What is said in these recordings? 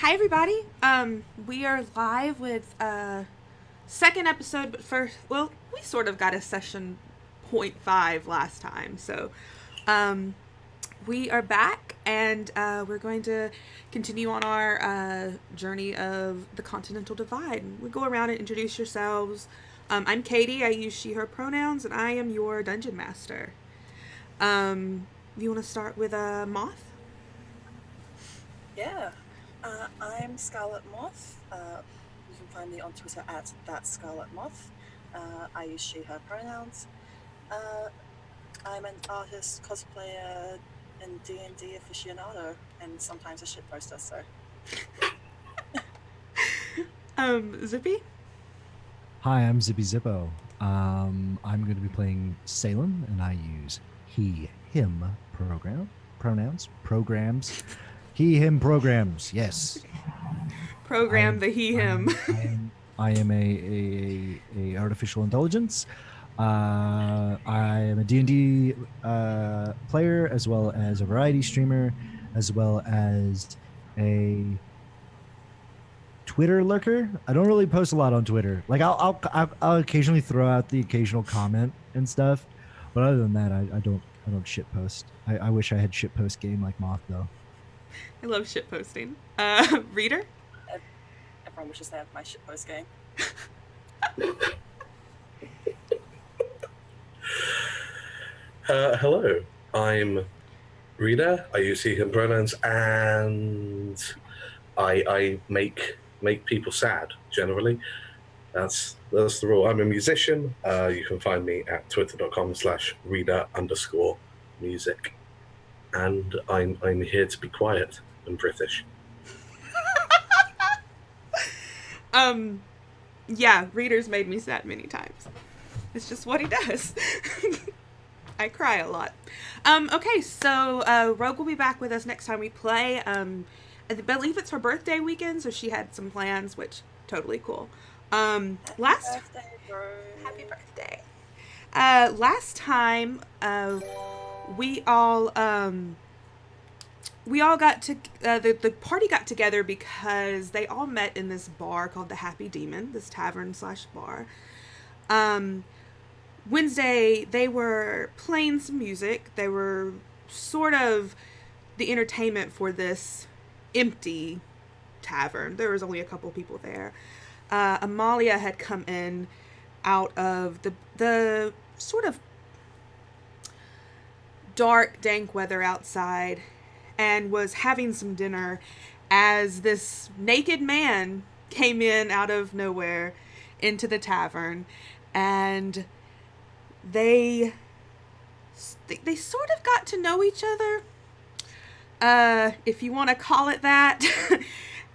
Hi, everybody. We are live with second episode, but first, well, we sort of got a session point five last time, so um, we are back, and we're going to continue on our journey of the Continental Divide. We go around and introduce yourselves. I'm Katie. I use she/her pronouns, and I am your dungeon master. You want to start with Moth? Yeah, I'm Scarlet Moth. You can find me on Twitter at that Scarlet Moth. I use she/her pronouns. Uh, I'm an artist, cosplayer, and D&D aficionado, and sometimes a shitposter. So Zippy? Hi, I'm Zippy Zippo. I'm going to be playing Salem, and I use he, him programs. He, him programs. Yes. Program the he him. I am a artificial intelligence. I am a D&D player, as well as a variety streamer, as well as a Twitter lurker. I don't really post a lot on Twitter. Like I'll occasionally throw out the occasional comment and stuff, but other than that, I don't shit post. I wish I had shit post game like Moth though. I love shit posting. Reader? everyone wishes they had my shitpost game. Hello, I'm Rita. I use he, him pronouns, and I make people sad. Generally, that's the rule. I'm a musician. You can find me at twitter.com/Rita_music, and I'm here to be quiet and British. Yeah, Reader's made me sad many times. It's just what he does. I cry a lot. Okay, so Rogue will be back with us next time we play. I believe it's her birthday weekend, so she had some plans, which totally cool. Happy birthday, bro. Happy birthday. Last time, we all got to the party got together because they all met in this bar called the Happy Demon, this tavern/bar. Wednesday, they were playing some music. They were sort of the entertainment for this empty tavern. There was only a couple people there. Amalia had come in out of the sort of dark, dank weather outside and was having some dinner as this naked man came in out of nowhere into the tavern, and they sort of got to know each other, if you want to call it that,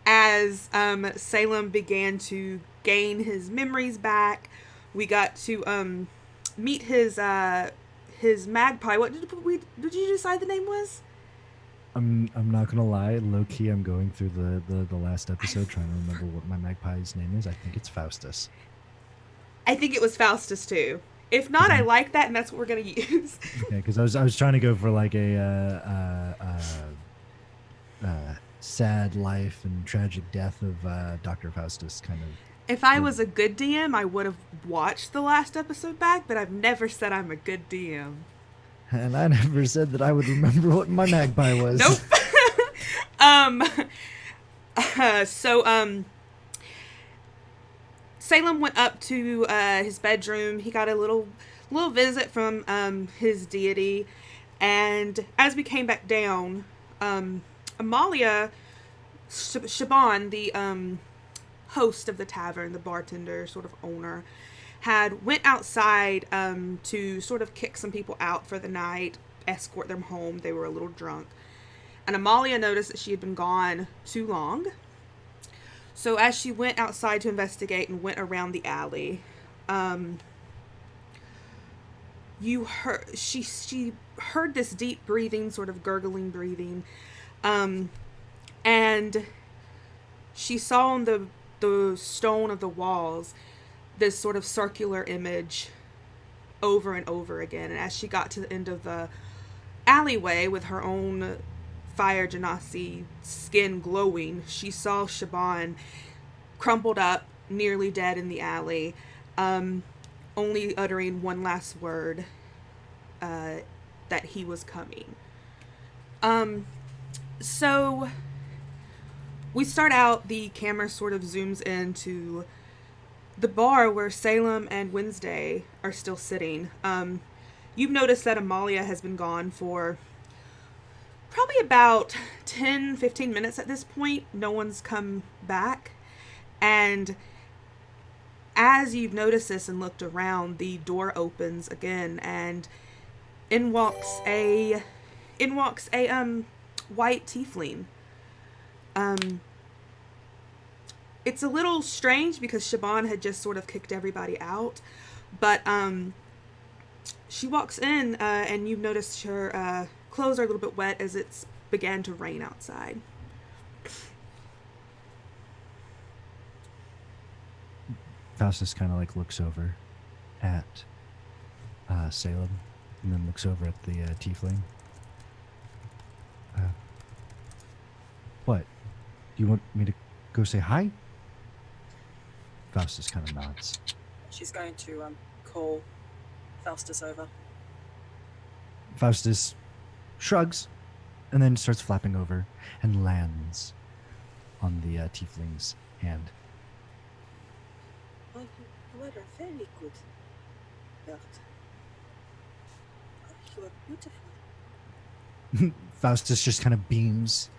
as Salem began to gain his memories back. We got to meet his magpie. What did you decide the name was? I'm not gonna lie, low key. I'm going through the last episode trying to remember what my magpie's name is. I think it's Faustus. I think it was Faustus too. If not, I like that, and that's what we're gonna use. Okay, because I was trying to go for like a sad life and tragic death of Dr. Faustus kind of. If I was a good DM, I would have watched the last episode back, but I've never said I'm a good DM. And I never said that I would remember what my magpie was. Nope. So Salem went up to his bedroom. He got a little visit from his deity, and as we came back down, Amalia Shaban, the host of the tavern, the bartender, sort of owner, had went outside to sort of kick some people out for the night, escort them home. They were a little drunk. And Amalia noticed that she had been gone too long. So as she went outside to investigate and went around the alley, she heard this deep breathing, sort of gurgling breathing, and she saw on the stone of the walls this sort of circular image over and over again. And as she got to the end of the alleyway with her own fire genasi, skin glowing, she saw Shaban crumpled up, nearly dead in the alley, only uttering one last word, that he was coming. So we start out, the camera sort of zooms into the bar where Salem and Wednesday are still sitting. You've noticed that Amalia has been gone for probably about 10-15 minutes at this point. No one's come back. And as you've noticed this and looked around, the door opens again, and in walks a white tiefling. It's a little strange because Shaban had just sort of kicked everybody out, but she walks in, and you've noticed her clothes are a little bit wet as it's began to rain outside. Faustus kind of like looks over at Salem, and then looks over at the tiefling. What? Do you want me to go say hi? Faustus kind of nods. She's going to call Faustus over. Faustus shrugs, and then starts flapping over and lands on the tiefling's hand. Oh, you are a very good bird. Oh, you are beautiful. Faustus just kind of beams,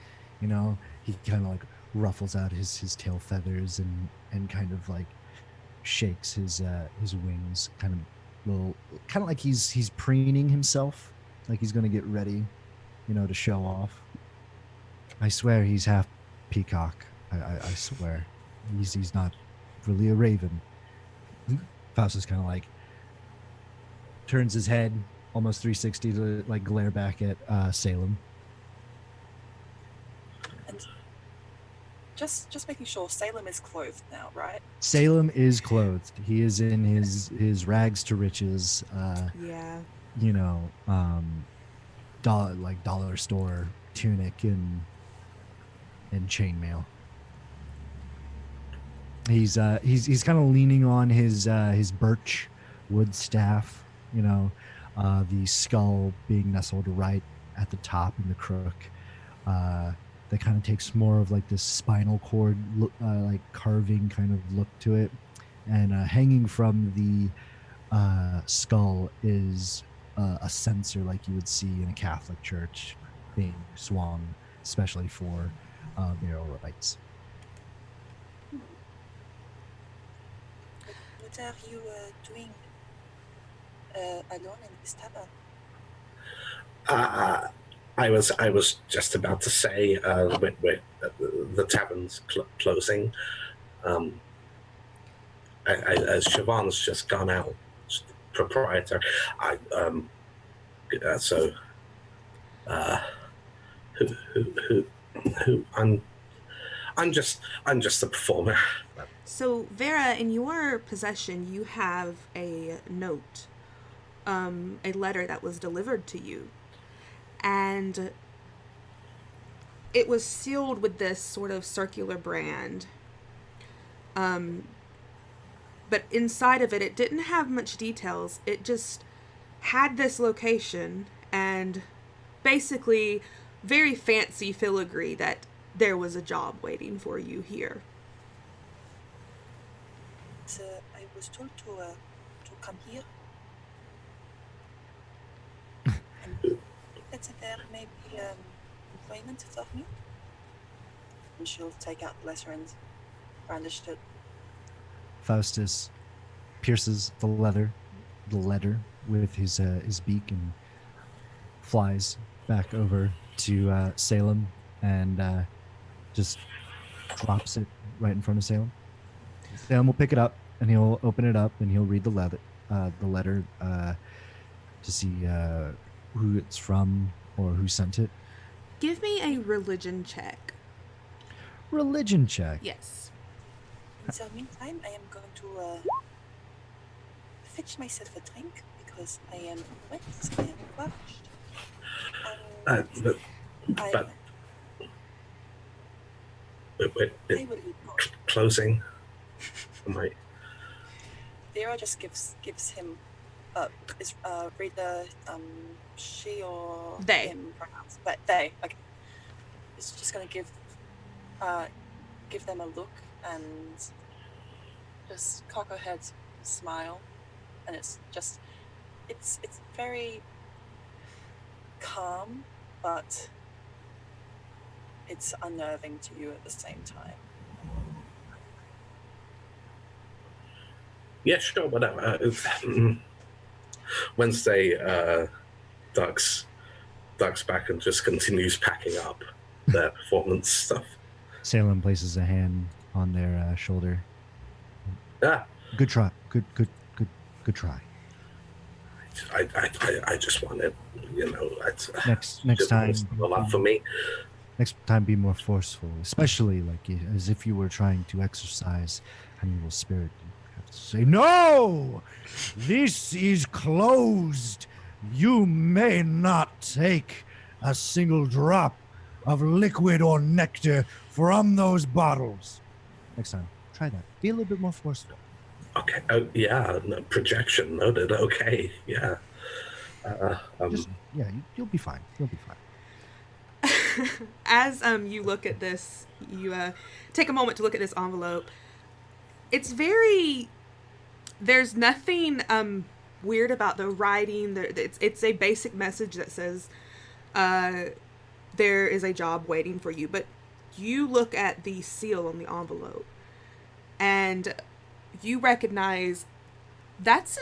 you know. He kind of like ruffles out his tail feathers and kind of like shakes his wings, kind of like he's preening himself, like he's gonna get ready, you know, to show off. I swear he's half peacock. I swear, he's not really a raven. Faustus kind of like turns his head almost 360 to like glare back at Salem. And just making sure, Salem is clothed now, right? Salem is clothed. He is in his rags to riches. Yeah. You know, dollar store tunic and chainmail. He's kind of leaning on his birch wood staff, you know, the skull being nestled right at the top in the crook. That kind of takes more of like this spinal cord like carving kind of look to it, and hanging from the skull is a censer like you would see in a Catholic church being swung, especially for burial rites. What are you doing alone in this tavern? I was just about to say, the tavern's closing. As Siobhan's just gone out, proprietor. Who? I'm just a performer. So, Vera, in your possession, you have a note, a letter that was delivered to you. And it was sealed with this sort of circular brand. But inside of it, it didn't have much details. It just had this location and basically very fancy filigree that there was a job waiting for you here. I was told to come here. And that there may be employment for me. And she'll take out the letter and brandish it. Faustus pierces the letter with his beak and flies back over to Salem and just drops it right in front of Salem. Salem will pick it up and he'll open it up and he'll read the letter to see who it's from or who sent it. Give me a religion check. Religion check. Yes. In the meantime, I am going to fetch myself a drink because I am wet, I am They will eat more. Closing. Am I? Vera just gives him. Is Rita she or They. him pronouns? But they. Okay. Is just gonna give them a look and just cock her head, smile, and it's very calm, but it's unnerving to you at the same time. Yeah, sure, whatever. Wednesday ducks back and just continues packing up their performance stuff. Salem places a hand on their shoulder. Yeah, Good try. Good try. I just wanted, Next time, a lot for me. Next time, be more forceful, especially like as if you were trying to exercise an evil spirit. You have to say, "No, this is closed. You may not take a single drop of liquid or nectar from those bottles." Next time, try that. Be a little bit more forceful. Okay. Oh, yeah. No, projection noted. Okay. Yeah. You'll be fine. You'll be fine. As you look at this, you take a moment to look at this envelope. It's very. There's nothing weird about the writing. It's a basic message that says there is a job waiting for you. But you look at the seal on the envelope, and you recognize that's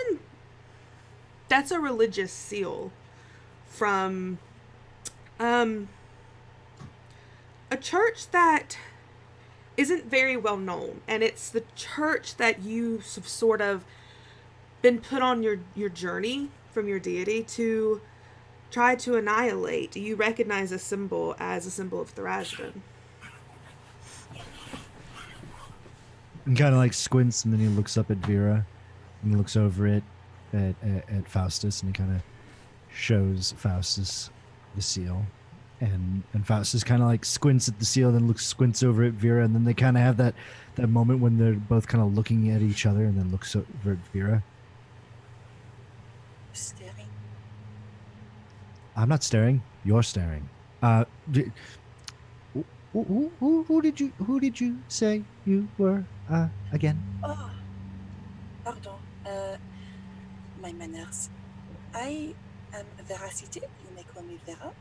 a religious seal from a church that isn't very well known, and it's the church that you sort of been put on your journey from your deity to try to annihilate. You recognize a symbol as a symbol of Tharizdun. And kind of like squints, and then he looks up at Vera, and he looks over at Faustus, and he kind of shows Faustus the seal, and Faustus kind of like squints at the seal, then squints over at Vera, and then they kind of have that moment when they're both kind of looking at each other, and then looks over at Vera. Staring. I'm not staring. You're staring. Who did you say you were again? Oh, pardon. My manners. I am Veracity. You may call me Vera,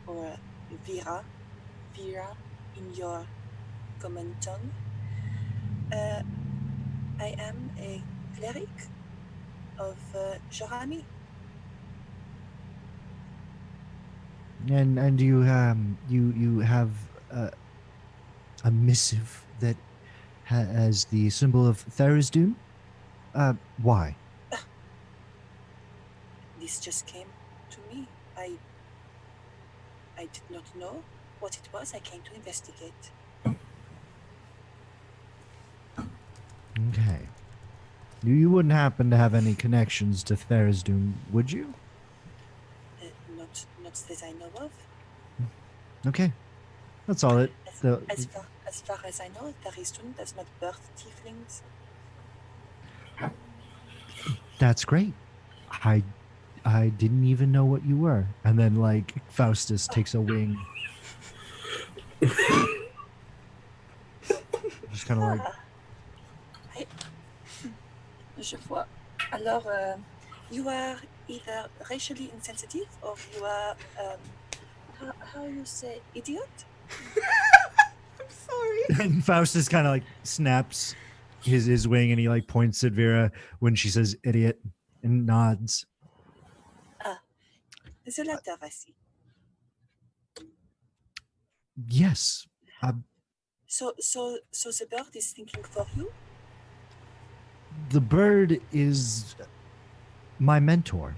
or Vera in your common tongue. I am a cleric of Jorami. And you have a missive that has the symbol of Tharizdun. Why? This just came to me. I did not know what it was. I came to investigate. Okay. You wouldn't happen to have any connections to Tharizdun, would you? Not that I know of. Okay. That's all it. As far as I know, Tharizdun does not birth tieflings. That's great. I didn't even know what you were. And then like Faustus takes a wing. Just kind of like. Je vois. Alors, you are either racially insensitive or you are, how you say, idiot? I'm sorry. And Faustus kind of like snaps his wing, and he like points at Vera when she says idiot and nods. The letter I see. Yes. So the bird is thinking for you? The bird is my mentor.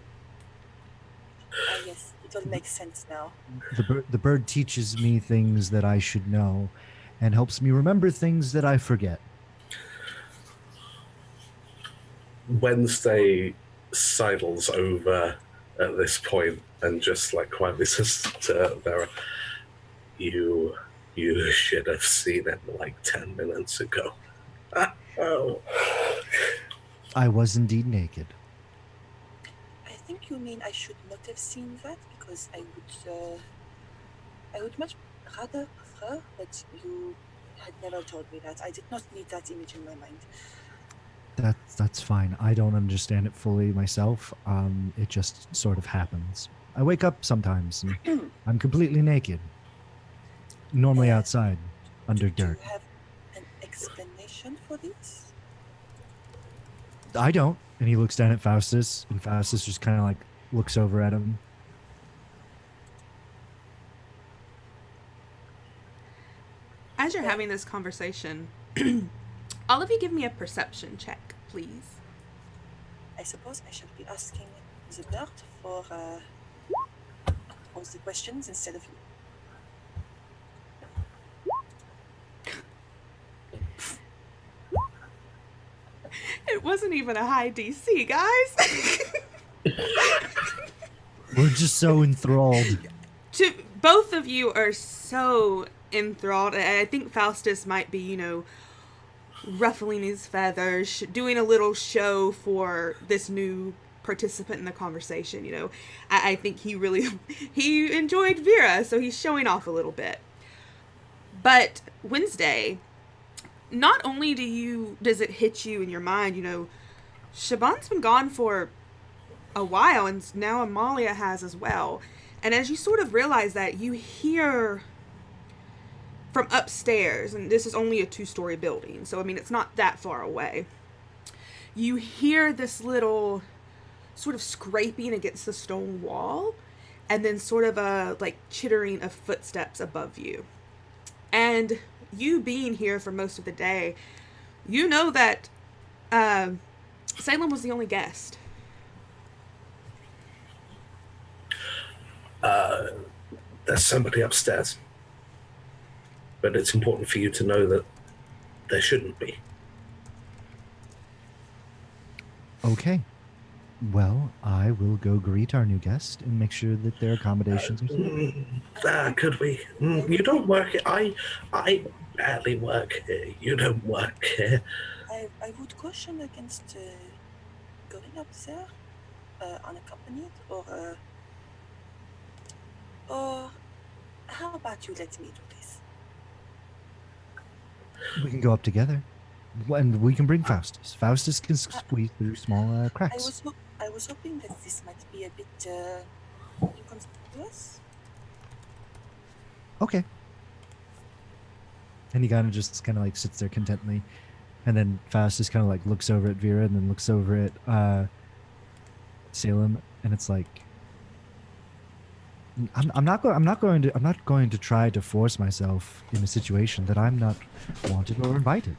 Yes, it all makes sense now. The bird teaches me things that I should know and helps me remember things that I forget. Wednesday sidles over at this point and just like quietly says to Vera, you You should have seen it like 10 minutes ago. Oh. I was indeed naked. I think you mean I should not have seen that because I would much rather prefer that you had never told me that. I did not need that image in my mind. That's fine. I don't understand it fully myself. It just sort of happens. I wake up sometimes and I'm completely naked. Normally outside, under Do dirt. you have an explanation for this? I don't. And he looks down at Faustus, and Faustus just kind of like looks over at him. As you're having this conversation, all of you give me a perception check, please. I suppose I should be asking the bird for all the questions instead of you. It wasn't even a high DC, guys. We're just so enthralled. Both of you are so enthralled. I think Faustus might be, ruffling his feathers, doing a little show for this new participant in the conversation. I think he enjoyed Vera, so he's showing off a little bit. But Wednesday, not only does it hit you in your mind, Shaban's been gone for a while, and now Amalia has as well. And as you sort of realize that, you hear from upstairs, and this is only a 2-story building, so it's not that far away. You hear this little sort of scraping against the stone wall, and then sort of a chittering of footsteps above you. And you being here for most of the day, you know that Salem was the only guest. There's somebody upstairs. But it's important for you to know that there shouldn't be. Okay. Well, I will go greet our new guest and make sure that their accommodations are set. Could we? You don't work here. I barely work here. You don't work here. I would caution against going up there unaccompanied, or how about you let me do this? We can go up together. And we can bring Faustus. Faustus can squeeze through small cracks. I was hoping that this might be a bit inconspicuous. Okay. And he kind of just sits there contently. And then Faustus kind of looks over at Vera and then looks over at Salem, and it's like, I'm not going to try to force myself in a situation that I'm not wanted or invited.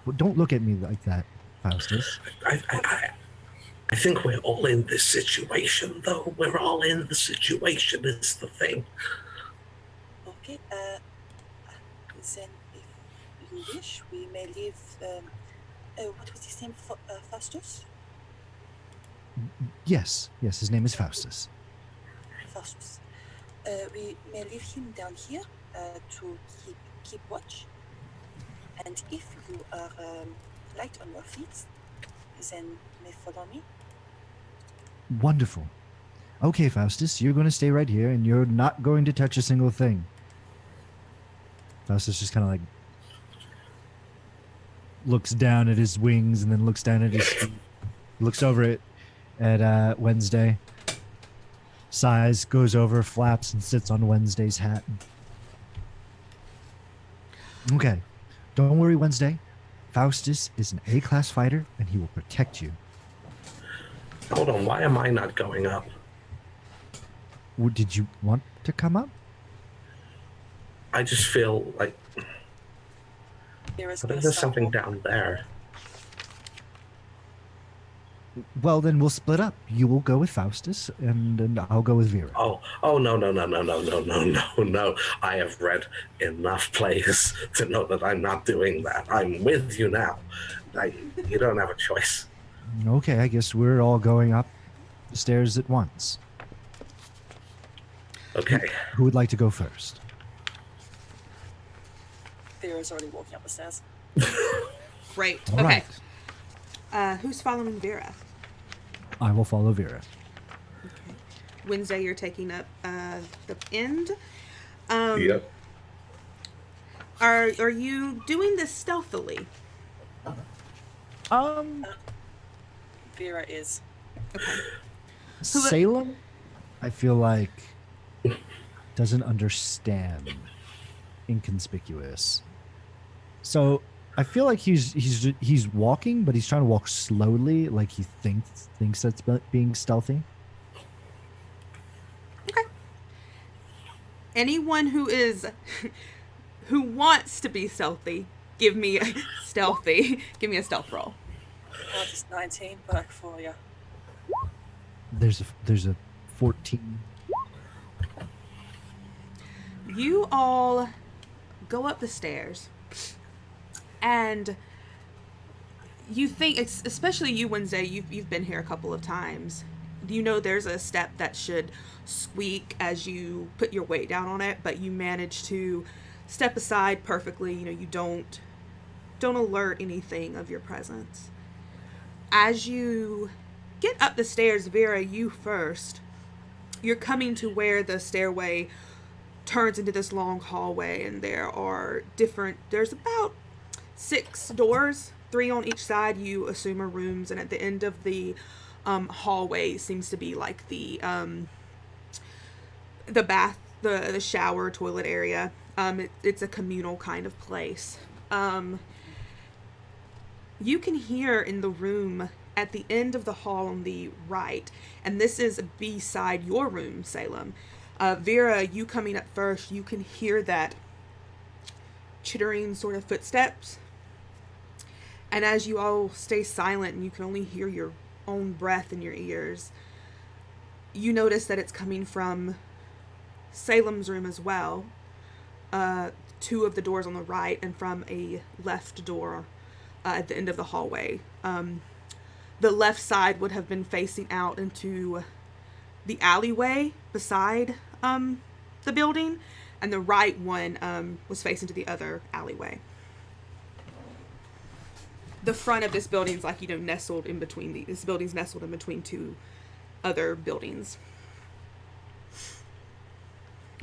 Well, don't look at me like that, Faustus. I think we're all in this situation, though. We're all in the situation is the thing. Okay, then if you wish, we may leave, what was his name, Faustus? Yes, his name is Faustus. Faustus. We may leave him down here to keep watch. And if you are light on your feet, then you may follow me. Wonderful. Okay, Faustus, you're going to stay right here, and you're not going to touch a single thing. Faustus just kind of looks down at his wings and then looks down at his feet. Looks over at Wednesday. Sighs, goes over, flaps, and sits on Wednesday's hat. Okay. Don't worry, Wednesday. Faustus is an A-class fighter, and he will protect you. Hold on, why am I not going up? Did you want to come up? I just feel like there's something down there. Well, then we'll split up. You will go with Faustus, and I'll go with Vera. Oh, no. I have read enough plays to know that I'm not doing that. I'm with you now. You don't have a choice. Okay, I guess we're all going up the stairs at once. Okay. Who would like to go first? Vera's already walking up the stairs. Great. All Okay. right. Who's following Vera? I will follow Vera. Okay. Wednesday, you're taking up the end. Yep. Are you doing this stealthily? Vera is. Okay. Salem, I feel like, doesn't understand inconspicuous. So I feel like he's walking, but he's trying to walk slowly, like he thinks that's being stealthy. Okay. Anyone who who wants to be stealthy, give me a Give me a stealth roll. I'll just 19 back for you. There's a 14. You all go up the stairs, and you think, especially you, Wednesday, you've been here a couple of times. You know there's a step that should squeak as you put your weight down on it, but you manage to step aside perfectly. You know, you don't alert anything of your presence. As you get up the stairs, Vera, you first, you're coming to where the stairway turns into this long hallway, and there's about 6 doors, 3 on each side, you assume are rooms, and at the end of the hallway seems to be like the bath, the shower, toilet area. It's a communal kind of place. You can hear in the room at the end of the hall on the right, and this is beside your room, Salem. Vera, you coming up first, you can hear that chittering sort of footsteps. And as you all stay silent and you can only hear your own breath in your ears, you notice that it's coming from Salem's room as well. 2 of the doors on the right, and from a left door at the end of the hallway. The left side would have been facing out into the alleyway beside the building, and the right one was facing to the other alleyway. The front of this building's like, nestled in between this building's nestled in between 2 other buildings.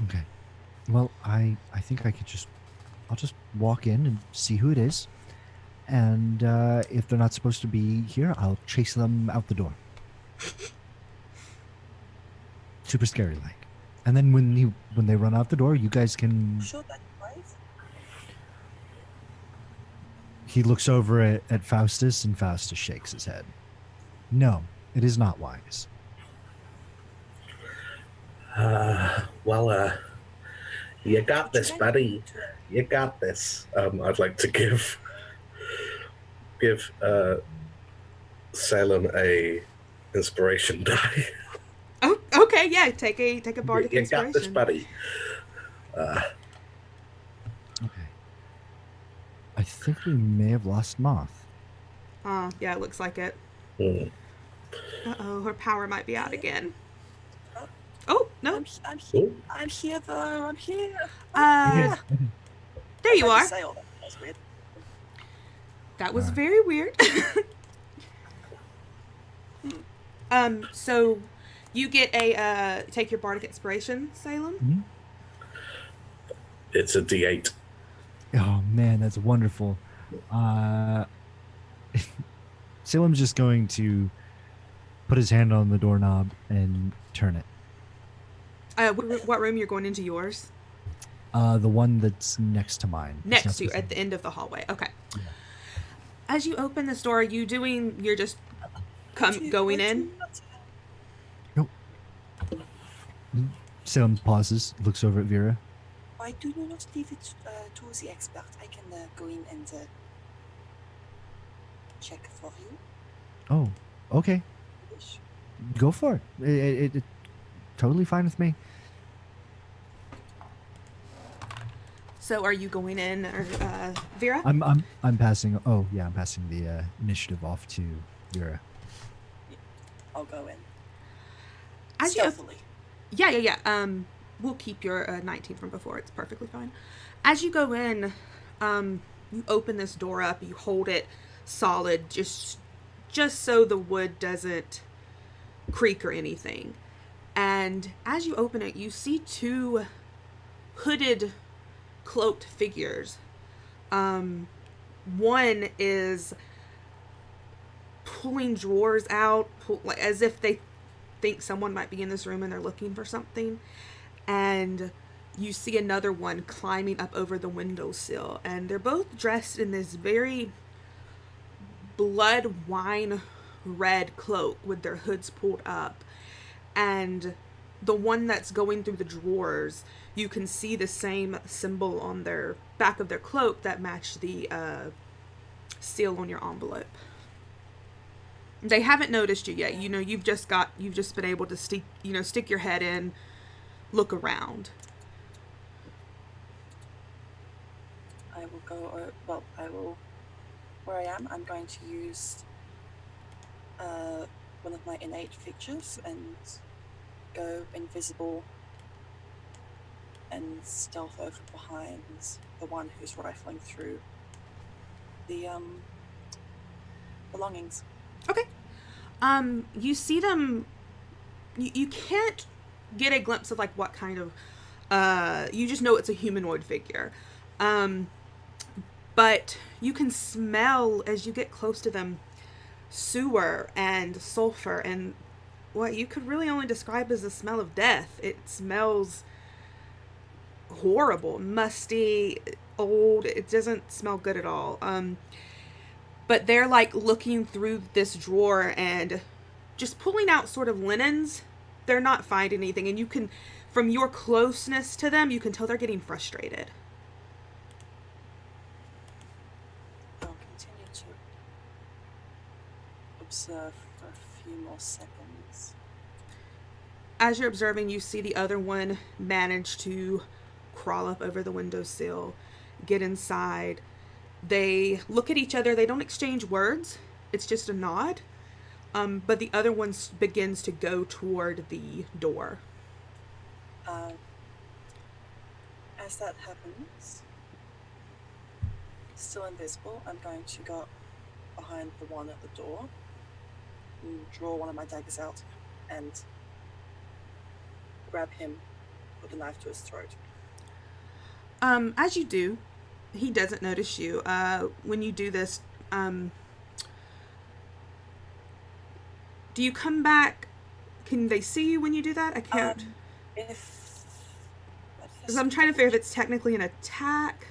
Okay. Well, I think I'll just walk in and see who it is. And if they're not supposed to be here, I'll chase them out the door. Super scary like. And then when they run out the door, you guys can... Sure, that's right. He looks over at Faustus, and Faustus shakes his head. No, it is not wise. Well, you got this, buddy. You got this. I'd like to give Salem a inspiration die. Oh, okay, yeah. Take a bardic inspiration. You got this, buddy. Okay. I think we may have lost Moth. Yeah, it looks like it. Uh-oh, her power might be out again. Oh, no. I'm here, though. I'm here. There you are. Say all that. That's weird. That was very weird. So you get take your bardic inspiration, Salem. Mm-hmm. It's a D8. Oh man, that's wonderful. Salem's just going to put his hand on the doorknob and turn it. What room you're going into? Yours? The one that's next to mine. Next to you, at the end of the hallway. Okay. Yeah. As you open this door, you're just going in? Nope. Salem pauses, looks over at Vera. I do not leave it to the expert. I can go in and check for you. Oh, okay. Go for it. It totally fine with me. So, are you going in, or Vera? I'm passing. Oh yeah, I'm passing the initiative off to Vera. I'll go in. As stealthily. Yeah. we'll keep your 19 from before. It's perfectly fine. As you go in, you open this door up. You hold it solid, just so the wood doesn't creak or anything. And as you open it, you see two hooded, cloaked figures. One is pulling drawers out, like as if they think someone might be in this room and they're looking for something. And you see another one climbing up over the windowsill, and they're both dressed in this very blood wine red cloak with their hoods pulled up. And the one that's going through the drawers, you can see the same symbol on their back of their cloak that matched the seal on your envelope. They haven't noticed you yet. You know, you've just been able to stick your head in, look around. I will go, where I am, I'm going to use one of my innate features and go invisible and stealth over behind the one who's rifling through the belongings. Okay. You see them. You can't get a glimpse of like what kind of. You just know it's a humanoid figure. But you can smell as you get close to them sewer and sulfur and what you could really only describe as the smell of death. It smells horrible, musty, old. It doesn't smell good at all. But they're like looking through this drawer and just pulling out sort of linens. They're not finding anything, and you can, from your closeness to them, you can tell they're getting frustrated. I'll continue to observe for a few more seconds. As you're observing, you see the other one manage to crawl up over the windowsill, get inside. They look at each other. They don't exchange words. It's just a nod. But the other one begins to go toward the door. As that happens, still invisible, I'm going to go behind the one at the door and draw one of my daggers out and grab him with a knife to his throat. As you do, he doesn't notice you. When you do this, do you come back? Can they see you when you do that? I can't. Because I'm trying to figure if it's technically an attack.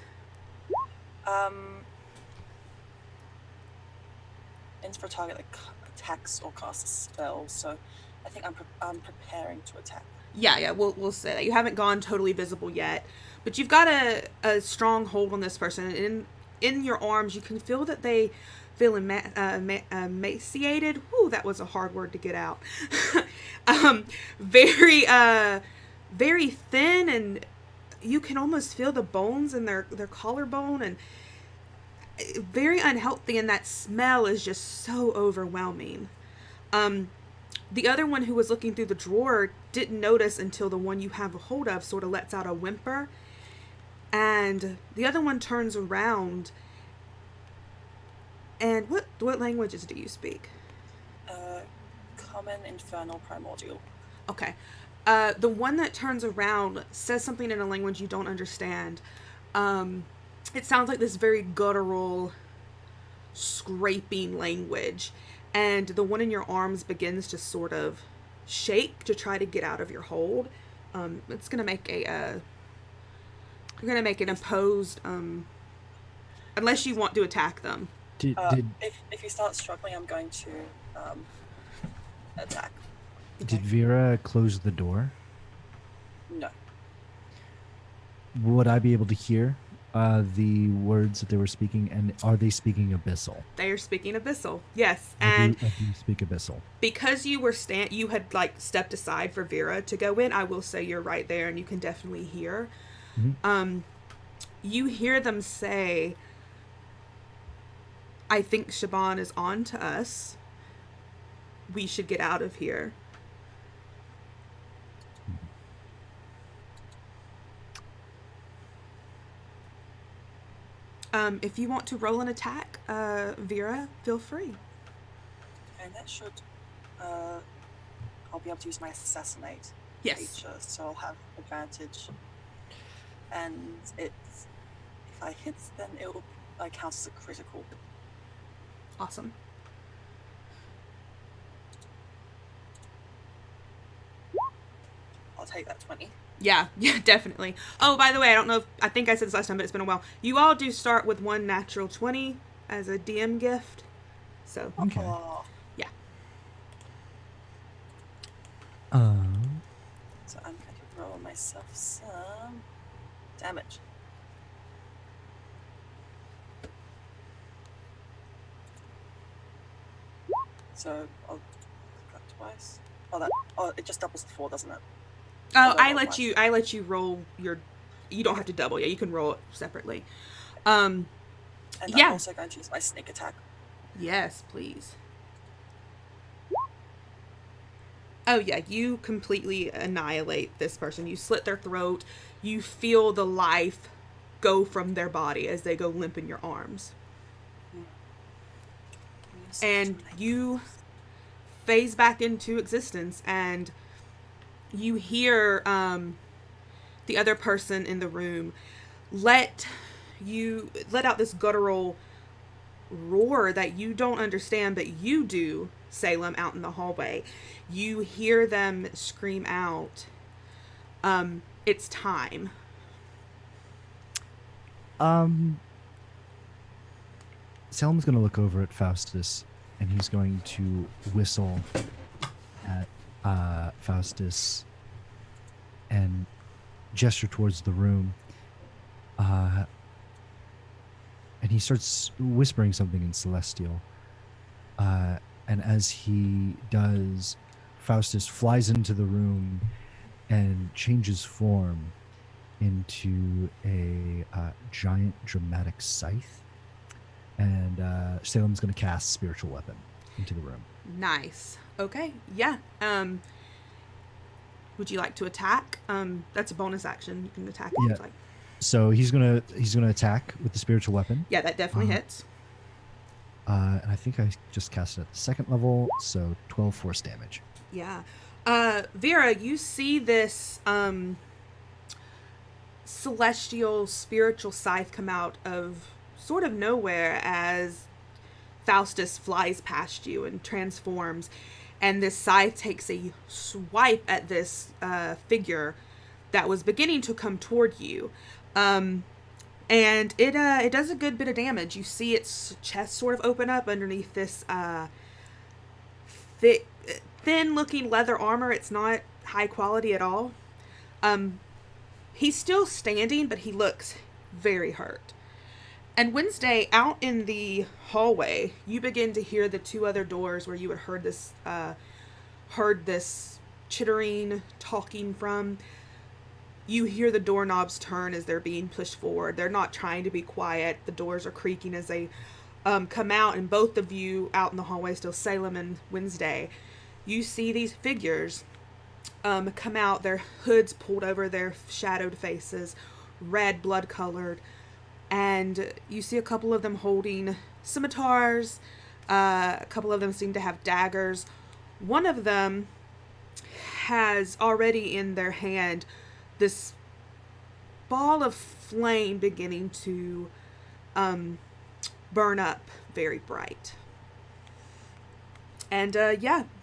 It's for target that attacks or casts a spell, so I think I'm preparing to attack. Yeah, we'll say that. You haven't gone totally visible yet, but you've got a strong hold on this person. In your arms, you can feel that they feel emaciated. Whew, that was a hard word to get out. Very thin, and you can almost feel the bones in their collarbone, and very unhealthy, and that smell is just so overwhelming. The other one who was looking through the drawer didn't notice until the one you have a hold of sort of lets out a whimper, and the other one turns around. And what languages do you speak? Common, Infernal, Primordial. Okay. The one that turns around says something in a language you don't understand. It sounds like this very guttural, scraping language. And the one in your arms begins to sort of shake to try to get out of your hold. It's going to make you're going to make an opposed, unless you want to attack them. If you start struggling, I'm going to attack. Did Vera close the door? No. Would I be able to hear the words that they were speaking, and are they speaking Abyssal? They are speaking Abyssal, yes. I do speak Abyssal. Because you were you had like stepped aside for Vera to go in, I will say you're right there, and you can definitely hear. Mm-hmm. You hear them say, "I think Shaban is on to us. We should get out of here." If you want to roll an attack, Vera, feel free. And that should, I'll be able to use my assassinate Yes. feature, so I'll have advantage. And if I hit, then it will count as a critical. Awesome. I'll take that 20. Yeah, definitely. Oh, by the way, I think I said this last time, but it's been a while. You all do start with 1 natural 20 as a DM gift. So, Okay. yeah. So I'm going to roll myself some damage. So I'll click that twice. Oh, it just doubles the 4, doesn't it? Oh, I let you roll your. You don't have to double. Yeah, you can roll it separately. And yeah. I'm also going to use my sneak attack. Yes, please. Oh yeah, you completely annihilate this person. You slit their throat. You feel the life go from their body as they go limp in your arms. And you phase back into existence, and you hear the other person in the room let out this guttural roar that you don't understand, but you do, Salem, out in the hallway. You hear them scream out, it's time. Salem's going to look over at Faustus, and he's going to whistle at Faustus and gesture towards the room. And he starts whispering something in Celestial. And as he does, Faustus flies into the room and changes form into a giant dramatic scythe. And Salem's going to cast Spiritual Weapon into the room. Nice. Okay. Yeah. Would you like to attack? That's a bonus action. You can attack if you'd like. So he's gonna attack with the Spiritual Weapon. Yeah, that definitely hits. And I think I just cast it at the 2nd level, so 12 force damage. Yeah. Vera, you see this celestial spiritual scythe come out of sort of nowhere as Faustus flies past you and transforms, and this scythe takes a swipe at this figure that was beginning to come toward you. And it does a good bit of damage. You see its chest sort of open up underneath this thick, thin-looking leather armor. It's not high quality at all. He's still standing, but he looks very hurt. And Wednesday, out in the hallway, you begin to hear the 2 other doors where you had heard this chittering, talking from. You hear the doorknobs turn as they're being pushed forward. They're not trying to be quiet. The doors are creaking as they come out, and both of you out in the hallway, still Salem and Wednesday, you see these figures come out, their hoods pulled over their shadowed faces, red, blood-colored, and you see a couple of them holding scimitars. A couple of them seem to have daggers. One of them has already in their hand this ball of flame beginning to burn up very bright. And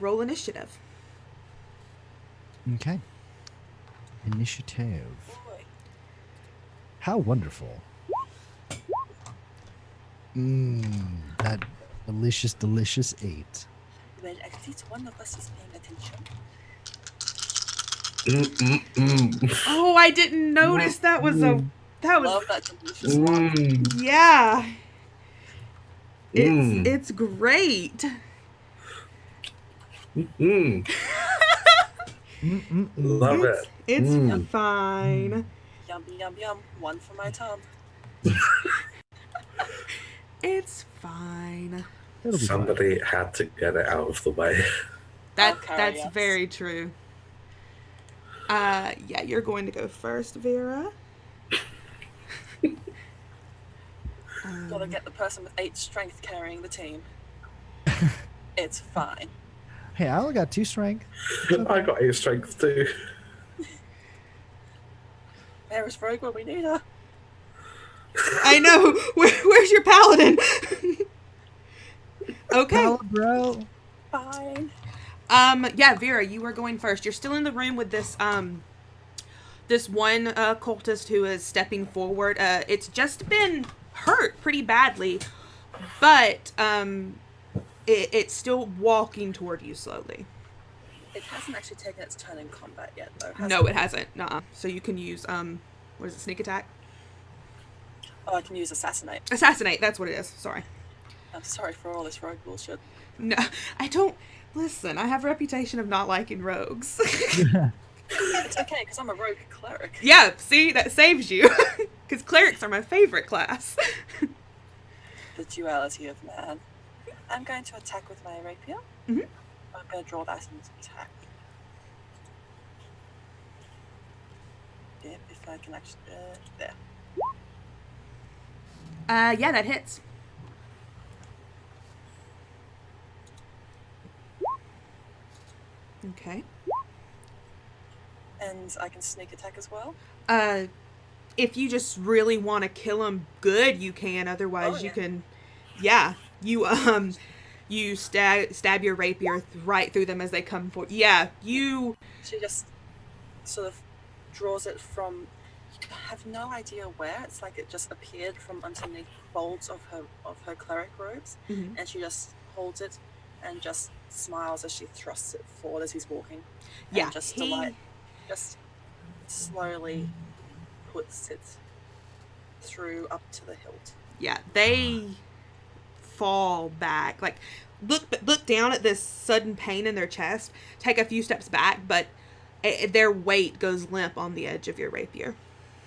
roll initiative. Okay. Initiative. How wonderful. That delicious, delicious 8. Well, at least one of us is paying attention. Oh, I didn't notice that was Love that delicious one. Yeah. It's great. Love it. It's fine. Yum, yum, yum. One for my tongue. It's fine. Somebody had to get it out of the way. That's very true. You're going to go first, Vera. gotta get the person with 8 strength carrying the team. It's fine. Hey, I only got 2 strength. I got 8 strength too. Where's Rogue when we need her? I know. Where's your paladin? Okay. Bro. Fine. Yeah, Vera, you were going first. You're still in the room with this this one cultist who is stepping forward. It's just been hurt pretty badly, but it's still walking toward you slowly. It hasn't actually taken its turn in combat yet, though. No, it hasn't. Nuh-uh. So you can use what is it? Sneak attack? Oh, I can use assassinate. Assassinate. That's what it is. Sorry. I'm sorry for all this rogue bullshit. No, I don't. Listen, I have a reputation of not liking rogues. It's okay, because I'm a rogue cleric. Yeah, see, that saves you. Because clerics are my favorite class. The duality of man. I'm going to attack with my rapier. Mm-hmm. I'm going to draw that into attack. Yep, if I can actually... there. Yeah, that hits. Okay. And I can sneak attack as well. If you just really want to kill him good, you can. Otherwise, you can... Yeah. You stab your rapier right through them as they come forward. Yeah, you... She just sort of draws it from... You have no idea where. It's like it just appeared from underneath folds of her cleric robes. Mm-hmm. And she just holds it and just smiles as she thrusts it forward as he's walking. Yeah, And just just slowly puts it through up to the hilt. Yeah, they fall back. Like, look down at this sudden pain in their chest. Take a few steps back, but their weight goes limp on the edge of your rapier.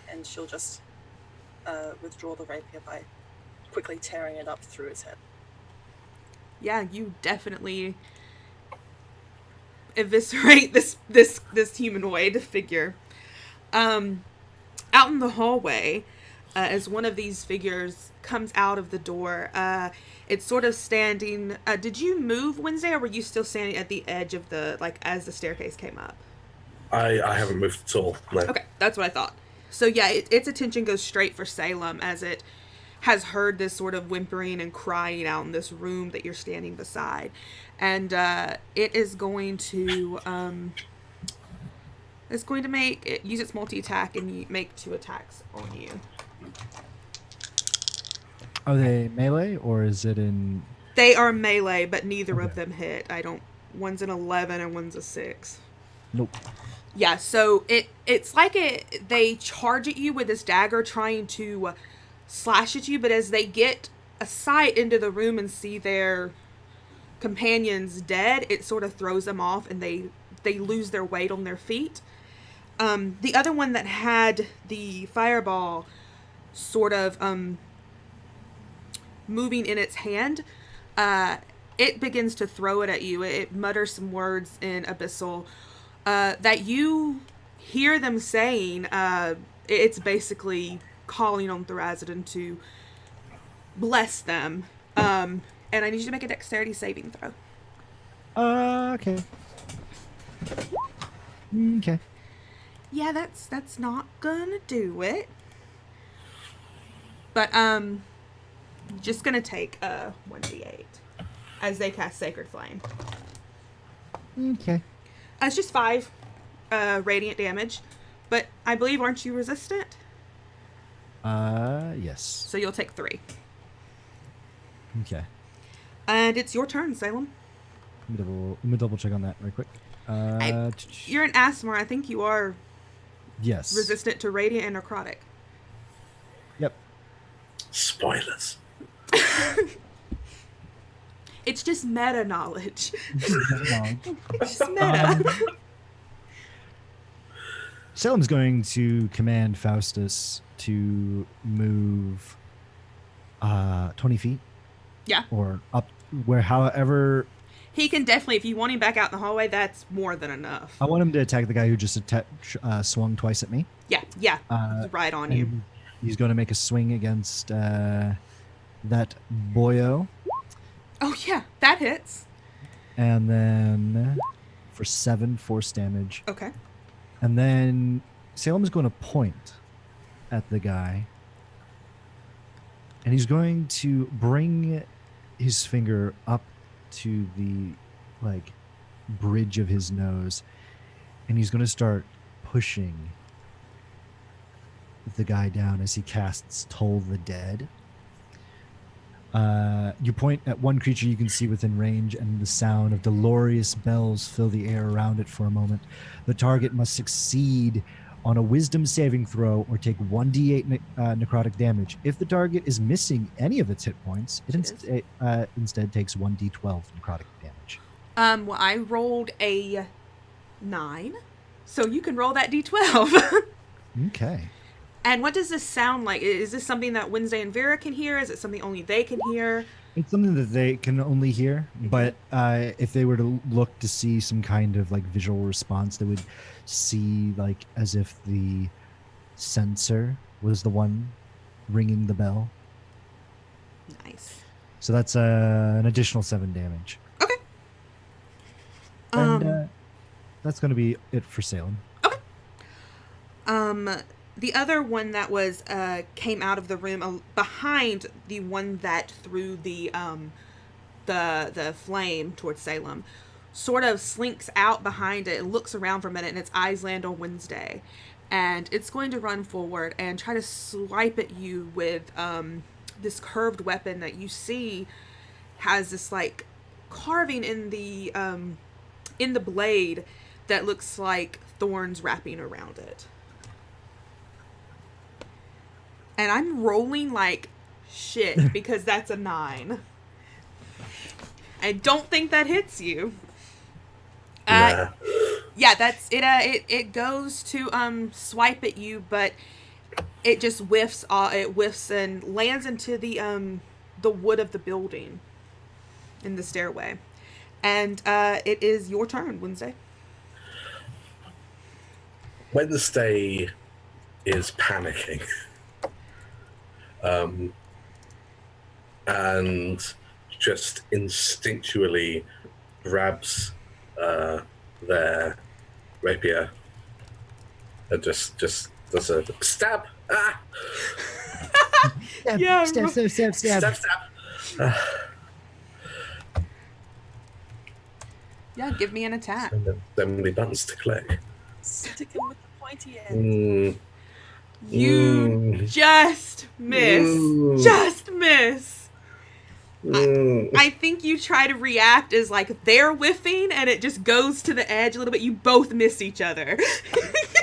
And she'll just withdraw the rapier by quickly tearing it up through his head. Yeah, you definitely eviscerate this humanoid figure. Out in the hallway, as one of these figures comes out of the door, it's sort of standing. Did you move Wednesday, or were you still standing at the edge of the, like, as the staircase came up? I haven't moved at all. No. Okay, that's what I thought. So yeah, its attention goes straight for Salem as it has heard this sort of whimpering and crying out in this room that you're standing beside. And it is going to use its multi-attack and make 2 attacks on you. Are they melee or is it in... They are melee, but neither of them hit. One's an 11 and one's a 6. Nope. Yeah, so it's like they charge at you with this dagger trying to slash at you, but as they get a sight into the room and see their companions dead, it sort of throws them off and they lose their weight on their feet. The other one that had the fireball sort of moving in its hand, it begins to throw it at you. It mutters some words in Abyssal that you hear them saying. It's basically calling on Tharizdun to bless them. And I need you to make a dexterity saving throw. Okay. Okay. Yeah, that's not gonna do it. But just gonna take 1d8 as they cast Sacred Flame. Okay. It's just 5 radiant damage, but I believe, aren't you resistant? Yes. So you'll take 3. Okay. And it's your turn, Salem. Let me double check on that right quick. You're an Asmar. I think you are Yes. resistant to radiant and necrotic. Yep. Spoilers. It's just meta knowledge. Wrong. Just meta. Salem's going to command Faustus to move 20 feet. Yeah. Or up where however... He can definitely, if you want him back out in the hallway, that's more than enough. I want him to attack the guy who just swung twice at me. Yeah. He's right on you. He's going to make a swing against that boyo. Oh yeah, that hits. And then for 7 force damage. Okay. And then Salem's going to point at the guy. And he's going to bring his finger up to the like bridge of his nose. And he's going to start pushing the guy down as he casts Toll the Dead. You point at one creature you can see within range, and the sound of dolorous bells fill the air around it for a moment. The target must succeed on a wisdom saving throw or take 1d8 necrotic damage. If the target is missing any of its hit points, it instead takes 1d12 necrotic damage. Well, I rolled a 9, so you can roll that d12. Okay. And what does this sound like? Is this something that Wednesday and Vera can hear? Is it something only they can hear? It's something that they can only hear, but if they were to look to see some kind of like visual response, they would see like as if the sensor was the one ringing the bell. Nice. So that's an additional 7 damage. Okay. And that's going to be it for Salem. Okay. The other one that was came out of the room behind the one that threw the flame towards Salem, sort of slinks out behind it and looks around for a minute, and its eyes land on Wednesday, and it's going to run forward and try to swipe at you with this curved weapon that you see has this like carving in the blade that looks like thorns wrapping around it. And I'm rolling like shit because that's a 9. I don't think that hits you. Nah. Yeah, that's it. It goes to swipe at you, but it just whiffs. It whiffs and lands into the wood of the building in the stairway. And it is your turn, Wednesday. Wednesday is panicking. And just instinctually grabs their rapier and just does a stab. Ah! Yeah, Stab. Yeah, give me an attack. So many buttons to click. Stick him with the pointy end. You just miss. Just miss. I think you try to react as like they're whiffing and it just goes to the edge a little bit. You both miss each other.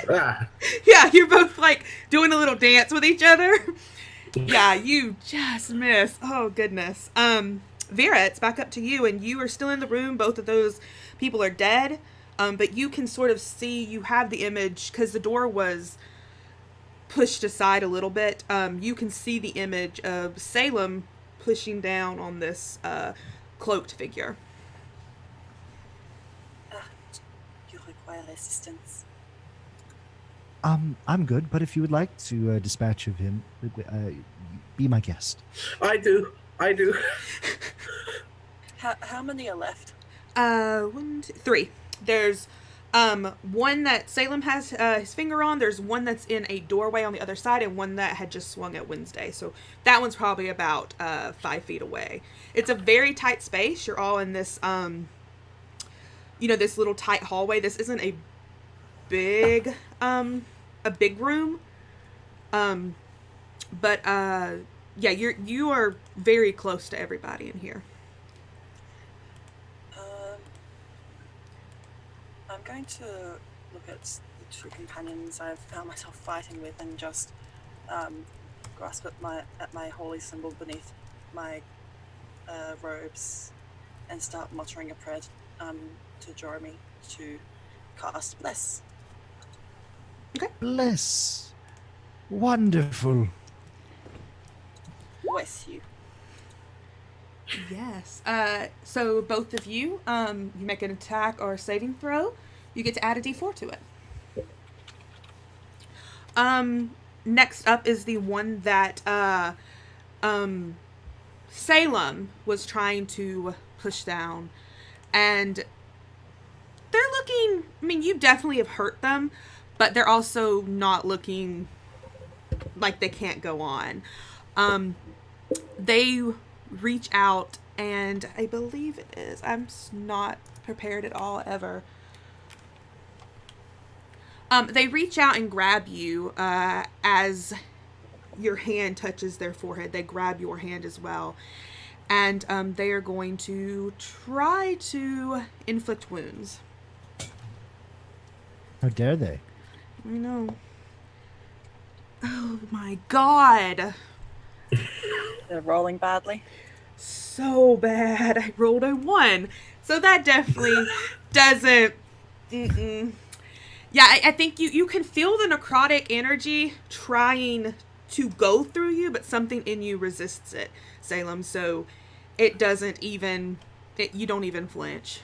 Yeah, you're both like doing a little dance with each other. Yeah, you just miss. Oh, goodness. Vera, it's back up to you, and you are still in the room. Both of those people are dead, but you can sort of see, you have the image, because the door was pushed aside a little bit. You can see the image of Salem pushing down on this cloaked figure. You require assistance. I'm good, but if you would like to dispatch of him, be my guest. I do. How many are left? 1, 2, 3. There's one that Salem has his finger on. There's one that's in a doorway on the other side, and one that had just swung at Wednesday. So that one's probably about 5 feet away. It's a very tight space. You're all in this, this little tight hallway. This isn't a big room. But yeah, you are very close to everybody in here. I'm going to look at the 2 companions I've found myself fighting with and just grasp at my holy symbol beneath my robes and start muttering a prayer to Jeremy to cast Bless. Okay. Bless. Wonderful. Bless you. Yes. So both of you, you make an attack or a saving throw. You get to add a d4 to it. Next up is the one that Salem was trying to push down, and they're looking, I mean, you definitely have hurt them, but they're also not looking like they can't go on. They reach out, and I believe it is, I'm not prepared at all ever. They reach out and grab you as your hand touches their forehead. They grab your hand as well. And they are going to try to inflict wounds. How dare they? I know. Oh my god. They're rolling badly. So bad. I rolled a 1. So that definitely doesn't... Mm-mm. Yeah, I think you can feel the necrotic energy trying to go through you, but something in you resists it, Salem. So it doesn't even... you don't even flinch.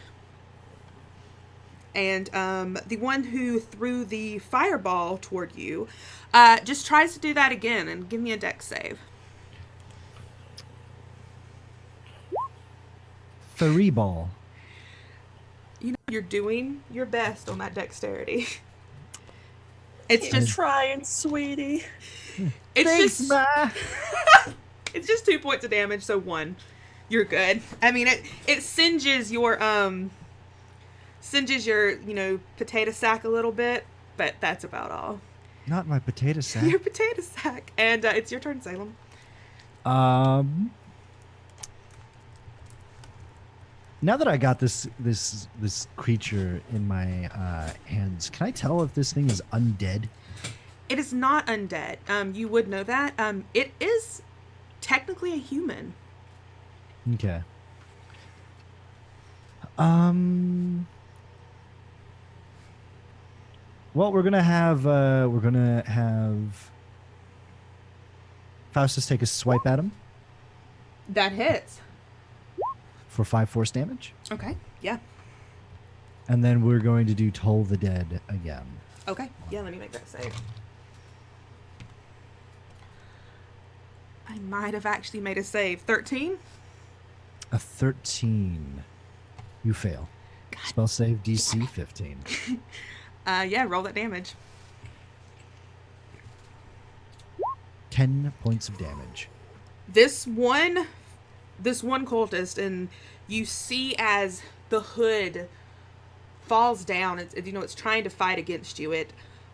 And the one who threw the fireball toward you just tries to do that again, and give me a dex save. Tharizdun. You know, you're doing your best on that dexterity. It's Keep just trying, sweetie. it's Thanks, just Ma. it's just 2 points of damage, so 1. You're good. I mean, it singes your potato sack a little bit, but that's about all. Not my potato sack. Your potato sack. And it's your turn, Salem. Now that I got this creature in my hands, can I tell if this thing is undead? It is not undead. You would know that. It is technically a human. Okay. Well, we're gonna have Faustus take a swipe at him That hits. for 5 force damage, Okay. Yeah. and then we're going to do Toll the Dead again. Okay. Yeah, let me make that save. I might have actually made a save. 13? A 13. You fail. Spell save DC 15. Yeah, roll that damage. 10 points of damage. This one cultist, and you see as the hood falls down, it's trying to fight against you. It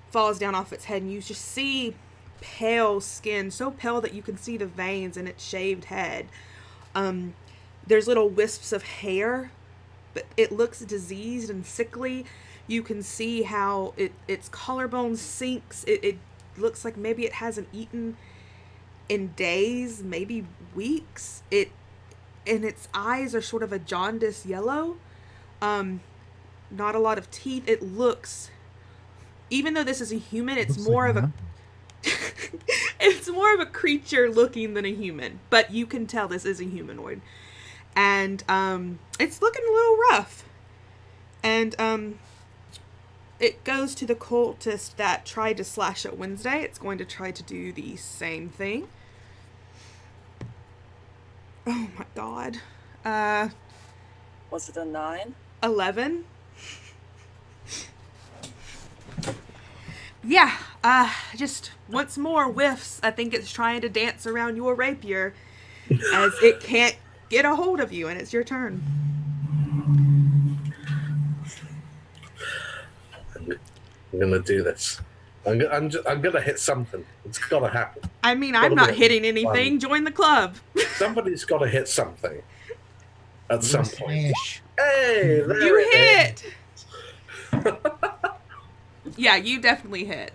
falls down off its head, and you just see pale skin, so pale that you can see the veins in its shaved head. There's little wisps of hair, but it looks diseased and sickly. You can see how its collarbone sinks. It looks like maybe it hasn't eaten in days, maybe weeks. And its eyes are sort of a jaundiced yellow. Not a lot of teeth. It looks, even though this is a human, it's Looks more like of a it's more of a creature looking than a human, but you can tell this is a humanoid. And it's looking a little rough. And it goes to the cultist that tried to slash at Wednesday. It's going to try to do the same thing. Oh my god. Was it a 9? 11. Yeah, just once more whiffs. I think it's trying to dance around your rapier as it can't get a hold of you, and it's your turn. I'm gonna do this. I'm gonna hit something. It's gotta happen. I mean, I'm not hitting anything. Join the club. Somebody's gotta hit something at some point. Smash. Hey, there You it hit! Yeah, you definitely hit.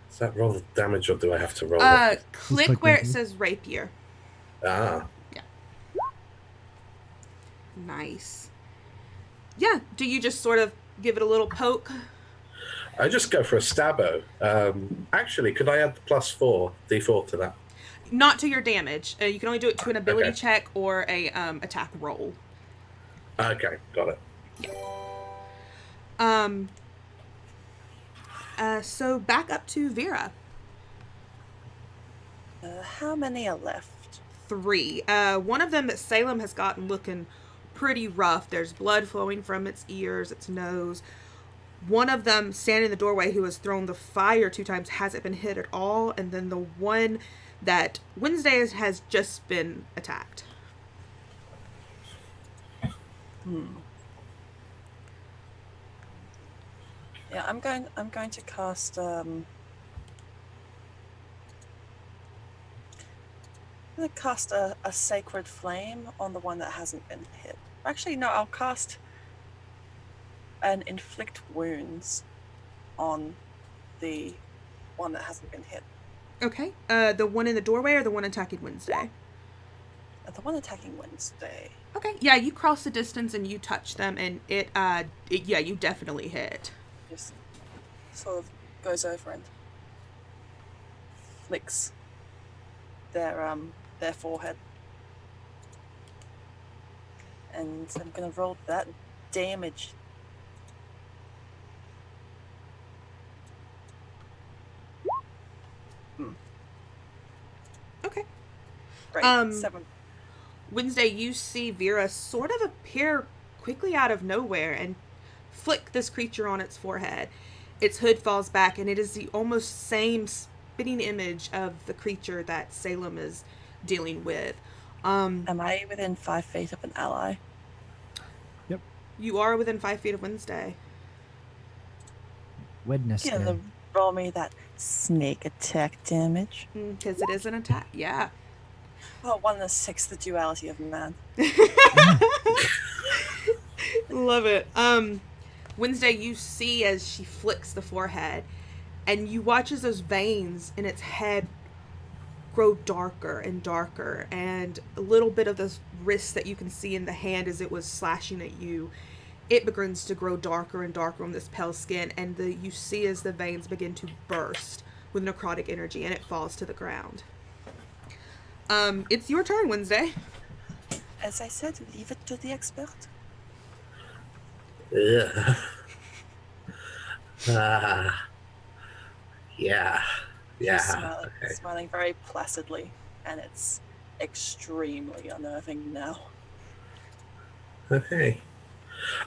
Does that roll the damage, or do I have to roll it? Click where it says rapier. Ah. Yeah. Nice. Yeah, do you just sort of give it a little poke? I just go for a stabbo. Actually, could I add the +4 d4 to that? Not to your damage. You can only do it to an ability Okay. check or a attack roll. Okay, got it. So back up to Vera. How many are left? 3. One of them that Salem has gotten looking pretty rough. There's blood flowing from its ears, its nose. One of them standing in the doorway who has thrown the fire 2 times hasn't been hit at all. And then the one that Wednesday has just been attacked. Yeah, I'm going to cast I'm going to cast a sacred flame on the one that hasn't been hit. Actually, no, I'll cast an inflict wounds on the one that hasn't been hit. Okay. The one in the doorway or the one attacking Wednesday? The one attacking Wednesday. Okay. Yeah, you cross the distance and you touch them, and yeah, you definitely hit. Just sort of goes over and flicks their forehead. And I'm gonna roll that damage. Okay. Great. 7. Wednesday, you see Vera sort of appear quickly out of nowhere and flick this creature on its forehead. Its hood falls back, and it is the almost same spitting image of the creature that Salem is dealing with. Am I within 5 feet of an ally? Yep. You are within 5 feet of Wednesday. Wednesday. Gonna roll me that snake attack damage. Because it is an attack. Yeah. Oh, 1 and a 6, the duality of man. Love it. Wednesday, you see as she flicks the forehead, and you watch as those veins in its head grow darker and darker, and a little bit of the wrist that you can see in the hand as it was slashing at you, it begins to grow darker and darker on this pale skin, and you see as the veins begin to burst with necrotic energy, and it falls to the ground. It's your turn, Wednesday. As I said, leave it to the expert. Yeah. Yeah. She's smiling very placidly, and it's extremely unnerving now. Okay.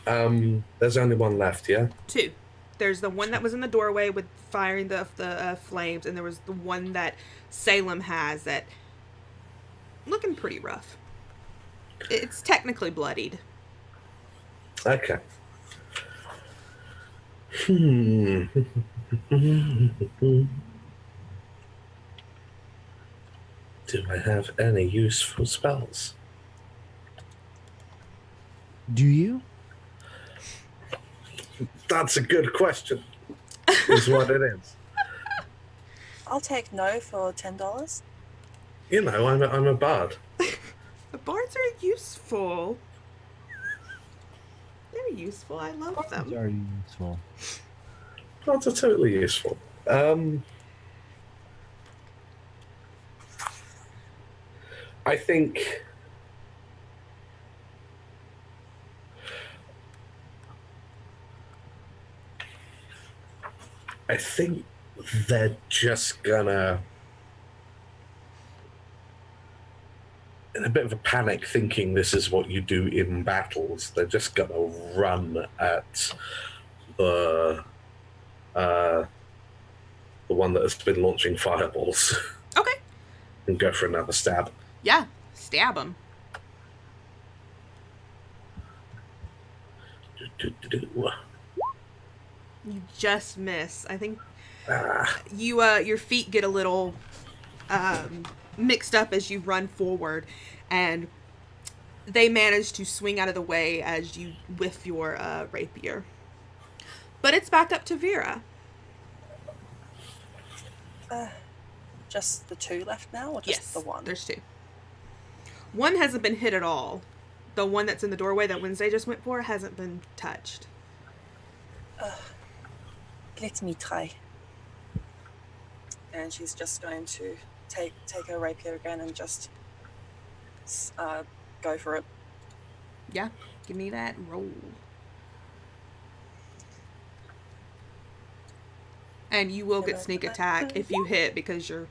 There's only one left, yeah? 2. There's the one that was in the doorway with firing the flames, and there was the one that Salem has that looking pretty rough. It's technically bloodied. Okay. Do I have any useful spells? Do you? That's a good question. Is what it is. I'll take no for $10. You know, I'm a bard. The bards are useful. They're useful. I love These them. are useful. Bards are totally useful. I think they're just gonna, in a bit of a panic, thinking this is what you do in battles, they're just gonna run at the one that has been launching fireballs Okay. and go for another stab. Yeah. Stab them. You just miss. I think your feet get a little mixed up as you run forward, and they manage to swing out of the way as you whiff your rapier. But it's back up to Vera. Just the 2 left now, or just Yes, the 1? there's 2. One hasn't been hit at all. The one that's in the doorway that Wednesday just went for hasn't been touched. Let me try. And she's just going to take her rapier again and just go for it. Yeah, give me that roll. And you will get sneak attack if you hit, because you're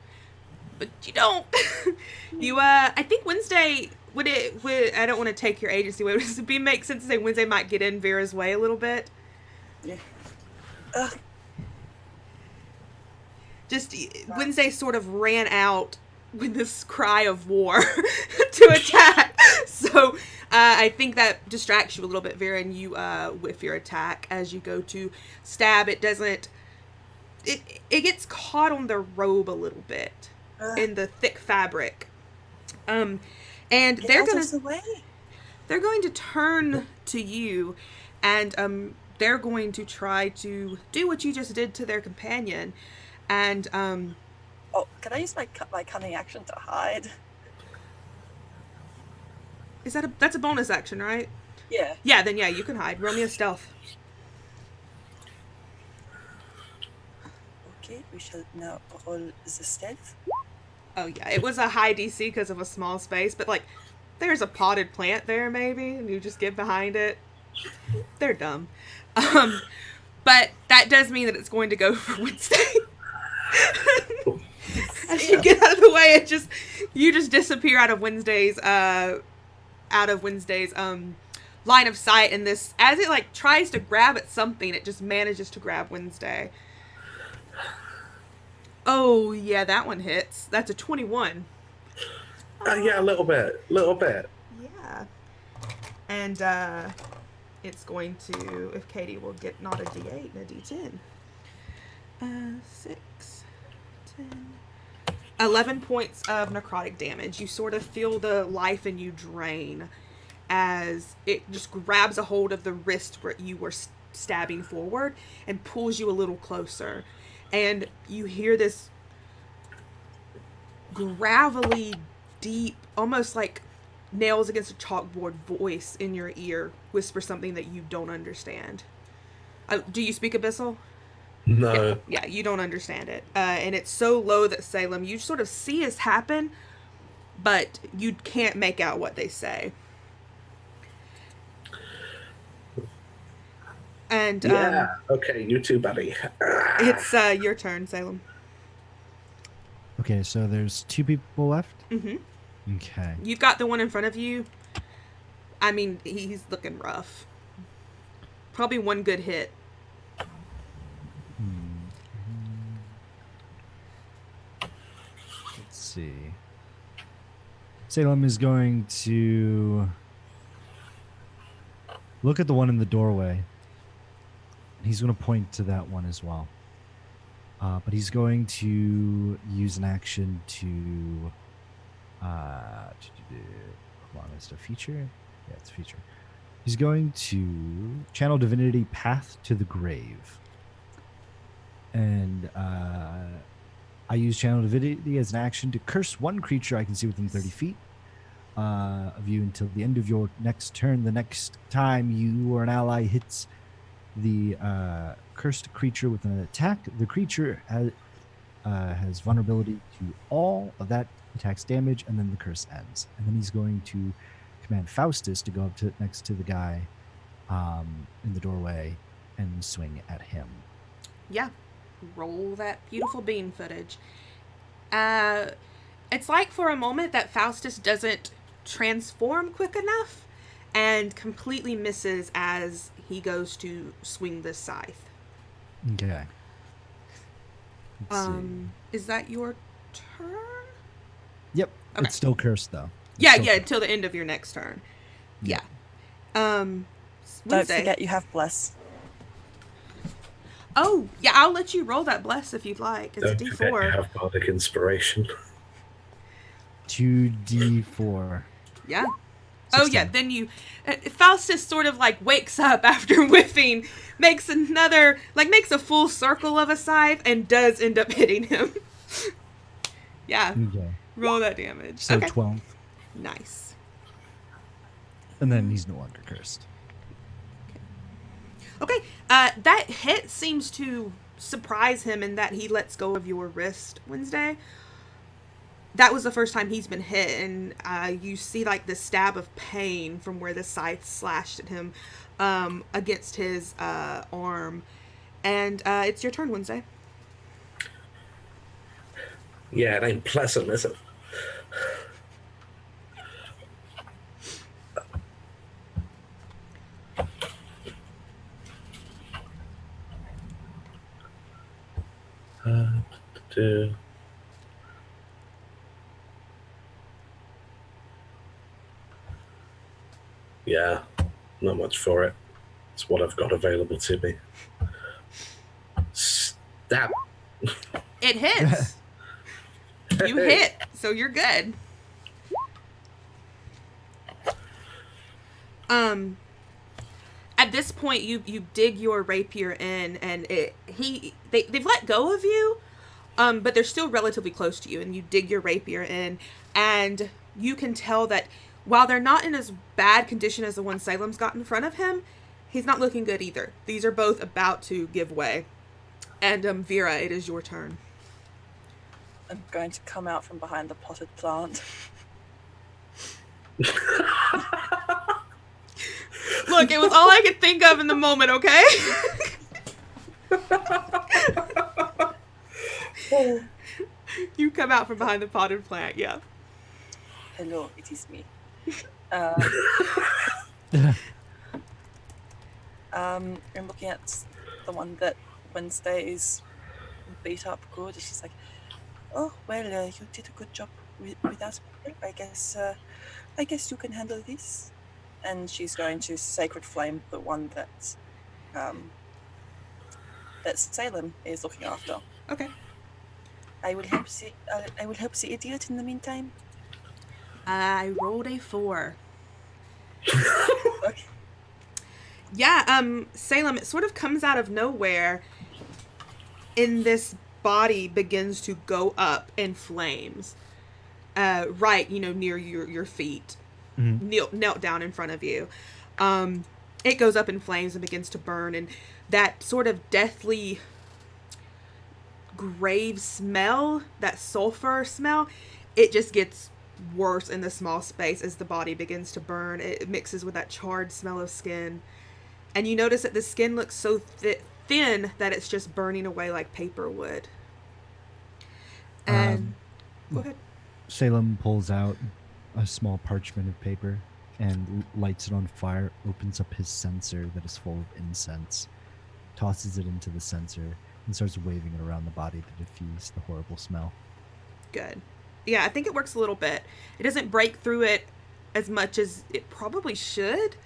but you don't. You I think Wednesday would I don't want to take your agency away. Would it make sense to say Wednesday might get in Vera's way a little bit? Yeah. Just Wednesday sort of ran out with this cry of war to attack. So I think that distracts you a little bit, Vera, and you whiff your attack as you go to stab. It doesn't. It gets caught on the robe a little bit in the thick fabric. And they're going to turn to you, and they're going to try to do what you just did to their companion. And can I use my cunning action to hide? Is that's a bonus action, right? Yeah. Yeah, then you can hide. Roll me a stealth. Okay, we shall now roll the stealth. Oh yeah, it was a high DC because of a small space, but like, there's a potted plant there maybe, and you just get behind it. They're dumb. But that does mean that it's going to go for Wednesday. As you get out of the way, you just disappear out of Wednesday's line of sight, and this, as it like tries to grab at something, it just manages to grab Wednesday. Oh yeah, that one hits. That's a 21. Yeah, a little bit. Yeah. And it's going to, if Katie will get not a D8 and a D10. 6, 10, 11 points of necrotic damage. You sort of feel the life in you drain as it just grabs a hold of the wrist where you were stabbing forward and pulls you a little closer. And you hear this gravelly, deep, almost like nails against a chalkboard voice in your ear whisper something that you don't understand. Do you speak Abyssal? No. Yeah, you don't understand it. And it's so low that Salem, you sort of see this happen, but you can't make out what they say. And okay, you too, buddy. It's your turn, Salem. Okay, so there's 2 people left? Mm-hmm. Okay. You've got the one in front of you. I mean, he's looking rough. Probably one good hit. Let's see. Salem is going to look at the one in the doorway. He's going to point to that one as well. But he's going to use an action to... Hold on, is it a feature? Yeah, it's a feature. He's going to channel Divinity Path to the Grave. And I use channel Divinity as an action to curse one creature I can see within 30 feet of you until the end of your next turn. The next time you or an ally hits the cursed creature with an attack, the creature has vulnerability to all of that attack's damage, and then the curse ends. And then he's going to command Faustus to go up to next to the guy in the doorway and swing at him. Yeah. Roll that beautiful bean footage. It's like for a moment that Faustus doesn't transform quick enough and completely misses as he goes to swing the scythe. Okay. Let's see. Is that your turn? Yep. Okay. It's still cursed though. Yeah, until the end of your next turn. Yeah. Don't forget you have bless. Oh, yeah, I'll let you roll that bless if you'd like. It's Don't D4. forget you have bardic inspiration. 2d4. Yeah. 16. Oh, yeah, then you... Faustus sort of, like, wakes up after whiffing, makes a full circle of a scythe, and does end up hitting him. Yeah. Okay. Roll that damage. So okay. 12. Nice. And then he's no longer cursed. Okay, that hit seems to surprise him in that he lets go of your wrist, Wednesday. That was the first time he's been hit, and you see like the stab of pain from where the scythe slashed at him against his arm. And it's your turn, Wednesday. Yeah, it ain't pleasant, is it? To yeah, not much for it. It's what I've got available to me. Stab. It hits. You Hey. hit, so you're good. At this point, you dig your rapier in, and they've let go of you, but they're still relatively close to you, and you dig your rapier in, and you can tell that while they're not in as bad condition as the one Salem's got in front of him, he's not looking good either. These are both about to give way. And Vera, it is your turn. I'm going to come out from behind the potted plant. Look, it was all I could think of in the moment, okay? You come out from behind the potted plant, yeah. Hello, it is me. I'm looking at the one that Wednesday is beat up good. She's like, oh, well, you did a good job with that. I guess you can handle this. And she's going to Sacred Flame the one that Salem is looking after. Okay. I will help the idiot in the meantime. I rolled a 4. Okay. Yeah, Salem, it sort of comes out of nowhere, and this body begins to go up in flames. Right, near your feet. Mm-hmm. Knelt down in front of you. It goes up in flames and begins to burn, and that sort of deathly grave smell, that sulfur smell, it just gets worse in the small space as the body begins to burn. It mixes with that charred smell of skin, and you notice that the skin looks so thin that it's just burning away like paper would. And go ahead. Salem pulls out a small parchment of paper and lights it on fire, opens up his censer that is full of incense, tosses it into the censer, and starts waving it around the body to diffuse the horrible smell. Good. Yeah, I think it works a little bit. It doesn't break through it as much as it probably should,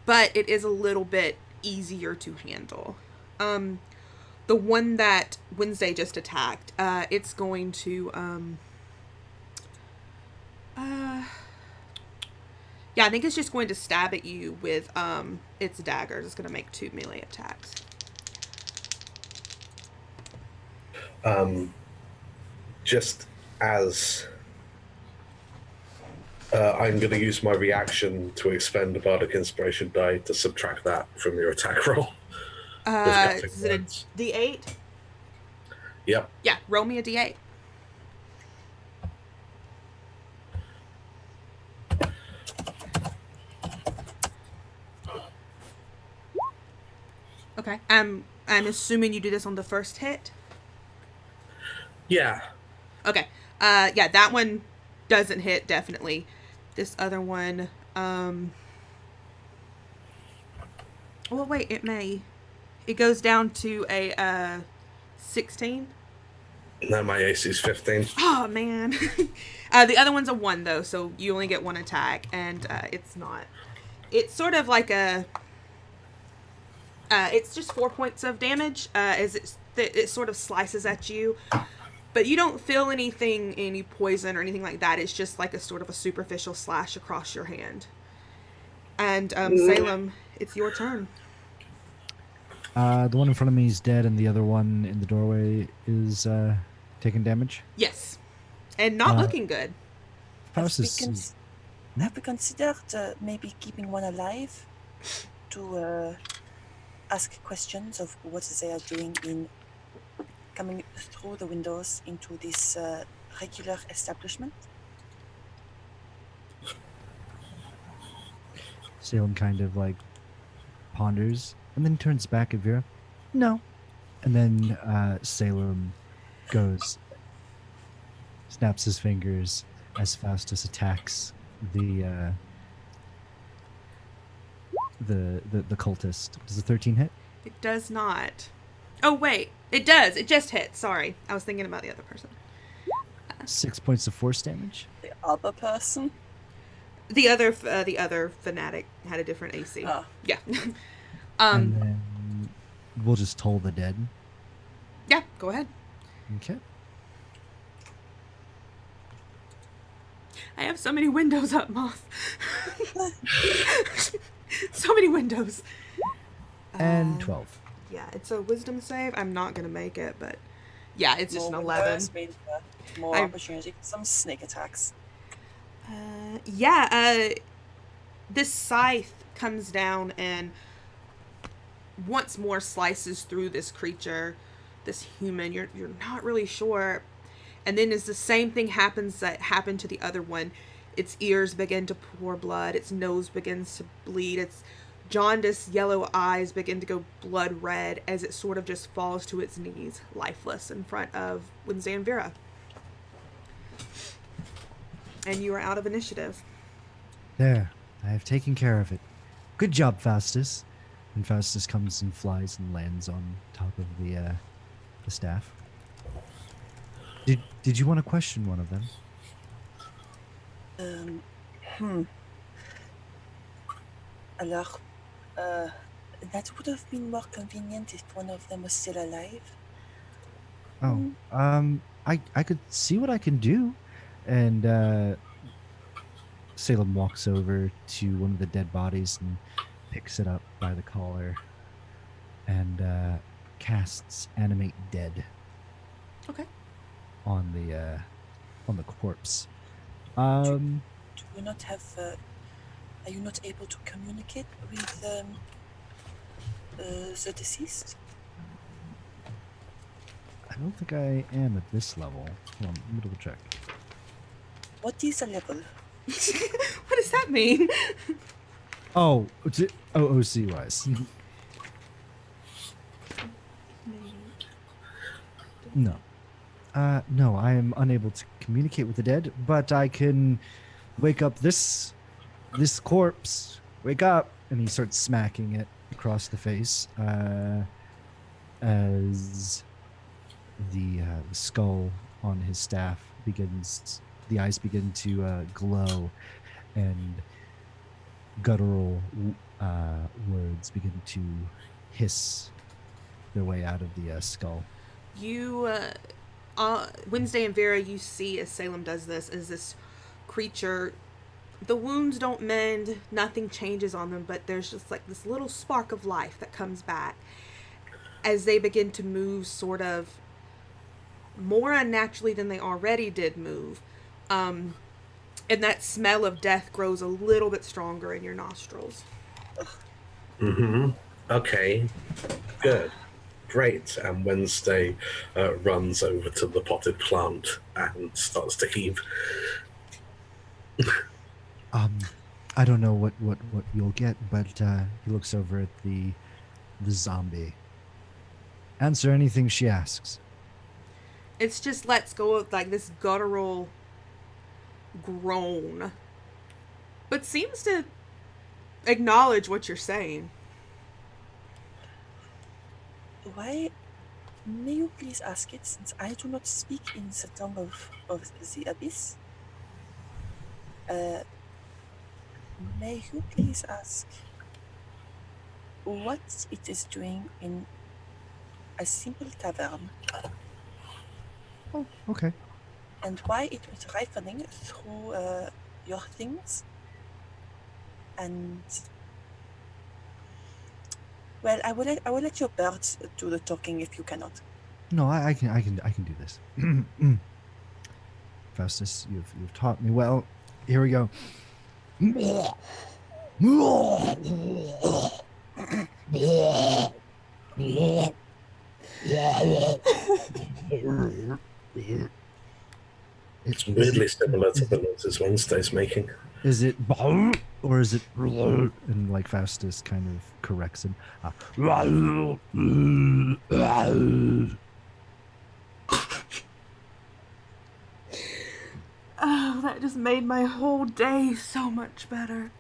but it is a little bit easier to handle. The one that Wednesday just attacked, it's going to, yeah, I think it's just going to stab at you with its daggers. It's going to make 2 melee attacks. Just as I'm going to use my reaction to expend a bardic inspiration die to subtract that from your attack roll. Is it a D8? Yep. Yeah, roll me a D8. Okay. I'm assuming you do this on the first hit. Yeah. Okay. Yeah, that one doesn't hit, definitely. This other one, well, wait, it may. It goes down to a 16. No, my AC is 15. Oh, man. The other one's a 1, though, so you only get 1 attack, and it's not. It's sort of like a... it's just 4 points of damage, as it sort of slices at you. But you don't feel anything, any poison or anything like that. It's just like a sort of a superficial slash across your hand. And Salem, it's your turn. The one in front of me is dead, and the other one in the doorway is taking damage. Yes. And not looking good. Faust Have we considered maybe keeping one alive to ask questions of what they are doing in coming through the windows into this regular establishment? Salem kind of like ponders and then turns back at Vera. No. And then Salem goes, snaps his fingers as Faustus attacks the cultist. Does a 13 hit? It does not. Oh, wait. It does. It just hit. Sorry. I was thinking about the other person. 6 points of force damage. The other person? The other fanatic had a different AC. Ah. Yeah. And then we'll just toll the dead. Yeah, go ahead. Okay. I have so many windows up, Moth. So many windows. And 12. Yeah, it's a wisdom save. I'm not going to make it, but yeah, it's just an More 11. windows means, more I- opportunity for some sneak attacks. This scythe comes down and once more slices through this creature, this human. You're not really sure. And then as the same thing happens that happened to the other one, its ears begin to pour blood, its nose begins to bleed, its jaundiced yellow eyes begin to go blood red as it sort of just falls to its knees, lifeless, in front of Wednesday and Vera. And you are out of initiative. There. I have taken care of it. Good job, Faustus. And Faustus comes and flies and lands on top of the staff. Did you want to question one of them? Alors, that would have been more convenient if one of them was still alive. Oh, I could see what I can do. And Salem walks over to one of the dead bodies and picks it up by the collar and casts Animate Dead. Okay. On the corpse. Do you not have? Are you not able to communicate with the deceased? I don't think I am at this level. Hold on, let me double check. What is a level? What does that mean? Oh, OOC wise. No. No, I am unable to communicate with the dead, but I can wake up this corpse. Wake up! And he starts smacking it across the face as the skull on his staff begins. The eyes begin to glow, and guttural words begin to hiss their way out of the skull. You, Wednesday and Vera, you see as Salem does this, is this creature, the wounds don't mend, nothing changes on them, but there's just like this little spark of life that comes back as they begin to move sort of more unnaturally than they already did move. And that smell of death grows a little bit stronger in your nostrils. Mm-hmm. Okay. Good. Great. And Wednesday runs over to the potted plant and starts to heave. I don't know what you'll get, but he looks over at the zombie. Answer anything she asks. It's just lets go of like this guttural groan, but seems to acknowledge what you're saying. Why? May you please ask it, since I do not speak in the tongue of the abyss? May you please ask what it is doing in a simple tavern, Oh, okay. and why it was rifling through your things? And well, I will let your birds do the talking if you cannot. No, I can do this. Faustus, you've taught me well. Here we go. It's weirdly similar to the noises Wednesday's making. Is it or is it and like Faustus kind of corrects him. Oh, that just made my whole day so much better.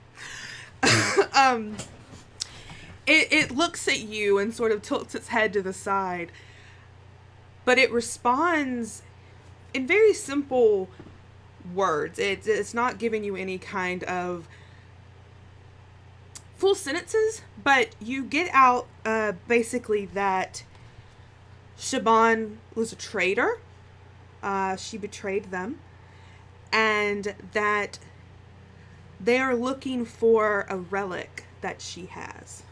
It looks at you and sort of tilts its head to the side, but it responds in very simple words. It's not giving you any kind of full sentences, but you get out basically that Shaban was a traitor. She betrayed them, and that they are looking for a relic that she has.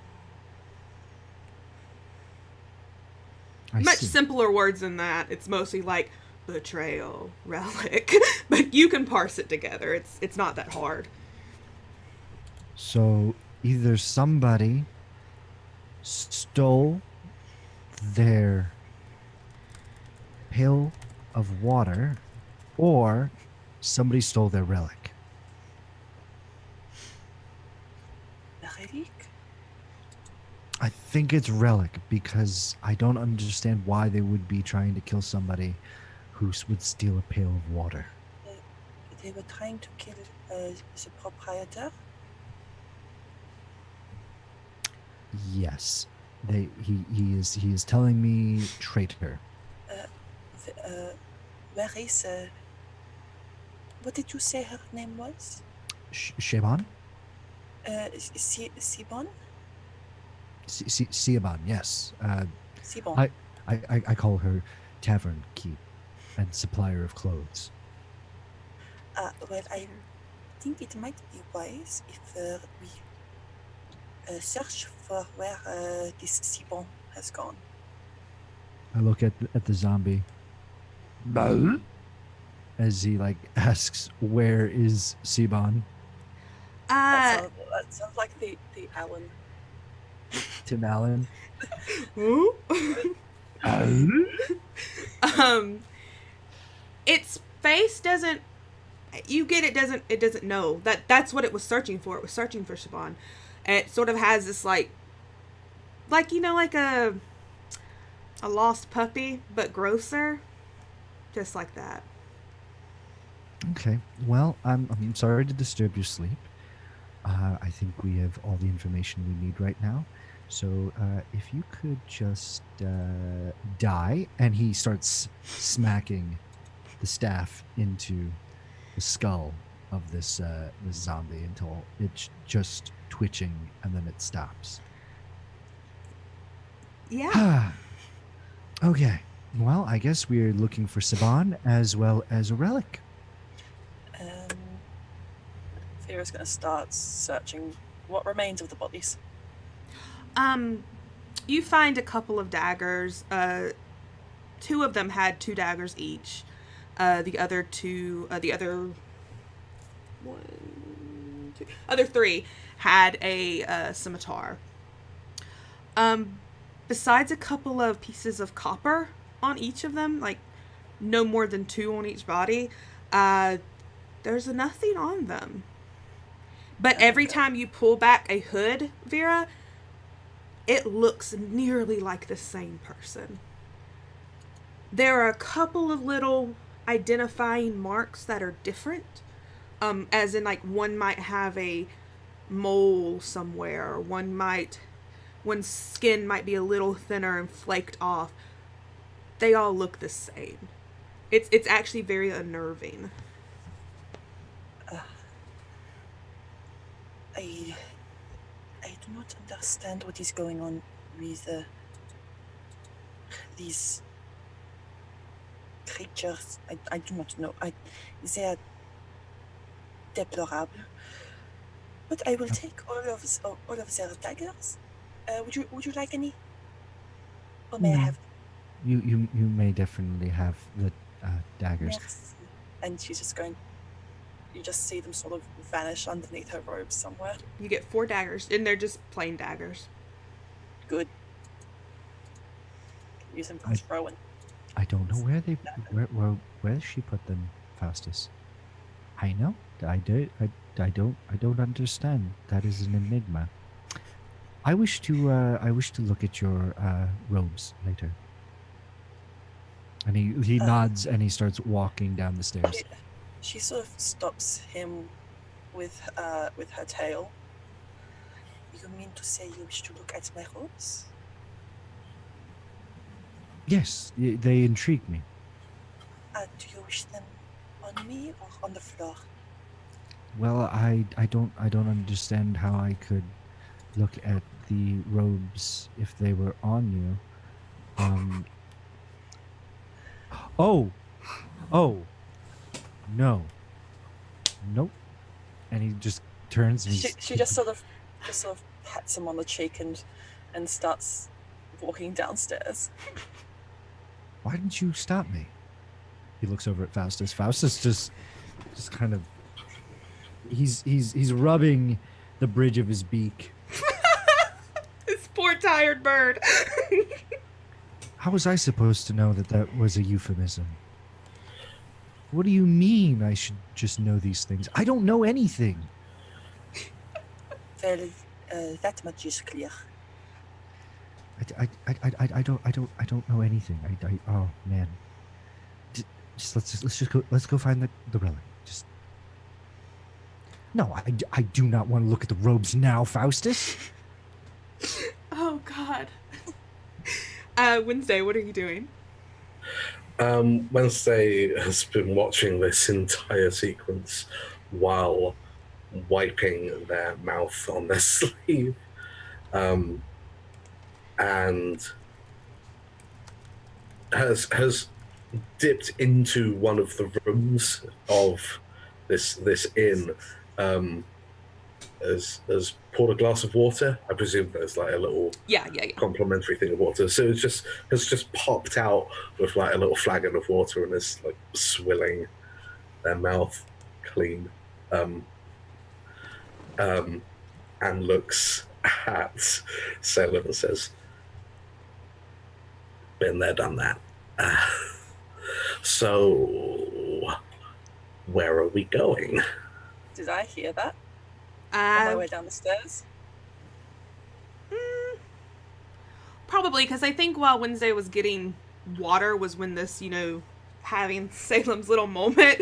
Much simpler words than that. It's mostly like betrayal, relic, but you can parse it together. It's not that hard. So either somebody stole their pail of water, or somebody stole their relic. Relic? I think it's relic, because I don't understand why they would be trying to kill somebody who would steal a pail of water. They were trying to kill the proprietor? Yes. He is telling me traitor. Where is... what did you say her name was? Shaban? Sibon? Siaban, yes. Sibon. I call her tavern keep and supplier of clothes. Well, I think it might be wise if we search for where this Sibon has gone. I look at the zombie. As he asks, where is Siban? That sounds like the Alan. Tim Allen. Its face doesn't. You get it doesn't know that's what it was searching for. It was searching for Shaban. And it sort of has this like a lost puppy, but grosser, just like that. Okay. Well, I'm sorry to disturb your sleep. I think we have all the information we need right now. So if you could just die, and he starts smacking the staff into the skull of this zombie until it's just twitching, and then it stops. Yeah. Okay. Well, I guess we're looking for Saban as well as a relic. Fira's going to start searching what remains of the bodies. You find a couple of daggers. Two of them had 2 daggers each. The other 3 had a scimitar. Besides a couple of pieces of copper on each of them, like no more than 2 on each body, there's nothing on them. But every time you pull back a hood, Vera, it looks nearly like the same person. There are a couple of little identifying marks that are different. As in, like, one might have a mole somewhere, or one's skin might be a little thinner and flaked off. They all look the same. It's actually very unnerving. I do not understand what is going on with these creatures. I do not know. They are deplorable. But I will take all of their daggers. Would you like any? Or may I have? You may definitely have the daggers. Yes. And she's just going. You just see them sort of vanish underneath her robes somewhere. You get 4 daggers, and they're just plain daggers. Good. Use them for throwing. I don't know where she put them, Faustus. I know. I don't understand. That is an enigma. I wish to look at your robes later. And he nods, and he starts walking down the stairs. She sort of stops him with her tail. You mean to say you wish to look at my robes? Yes, they intrigue me. Do you wish them on me or on the floor? Well, I don't understand how I could look at the robes if they were on you. Oh, no, nope. And he just turns. And She just sort of pats him on the cheek and starts walking downstairs. Why didn't you stop me? He looks over at Faustus. Faustus just kind of. He's rubbing the bridge of his beak. This poor tired bird. How was I supposed to know that was a euphemism? What do you mean I should just know these things? I don't know anything. Well, that much is clear. I don't know anything. Oh man. Let's go find the relic. No, I do not want to look at the robes now, Faustus. Oh God. Wednesday, what are you doing? Wednesday has been watching this entire sequence while wiping their mouth on their sleeve, and has dipped into one of the rooms of this inn, has poured a glass of water. I presume there's like a little complimentary thing of water. So it has just popped out with like a little flagon of water and is like swilling their mouth clean. And looks at Salem and says, "Been there, done that. So, where are we going?" Did I hear that? On my way down the stairs? Probably, because I think while Wednesday was getting water was when this, having Salem's little moment.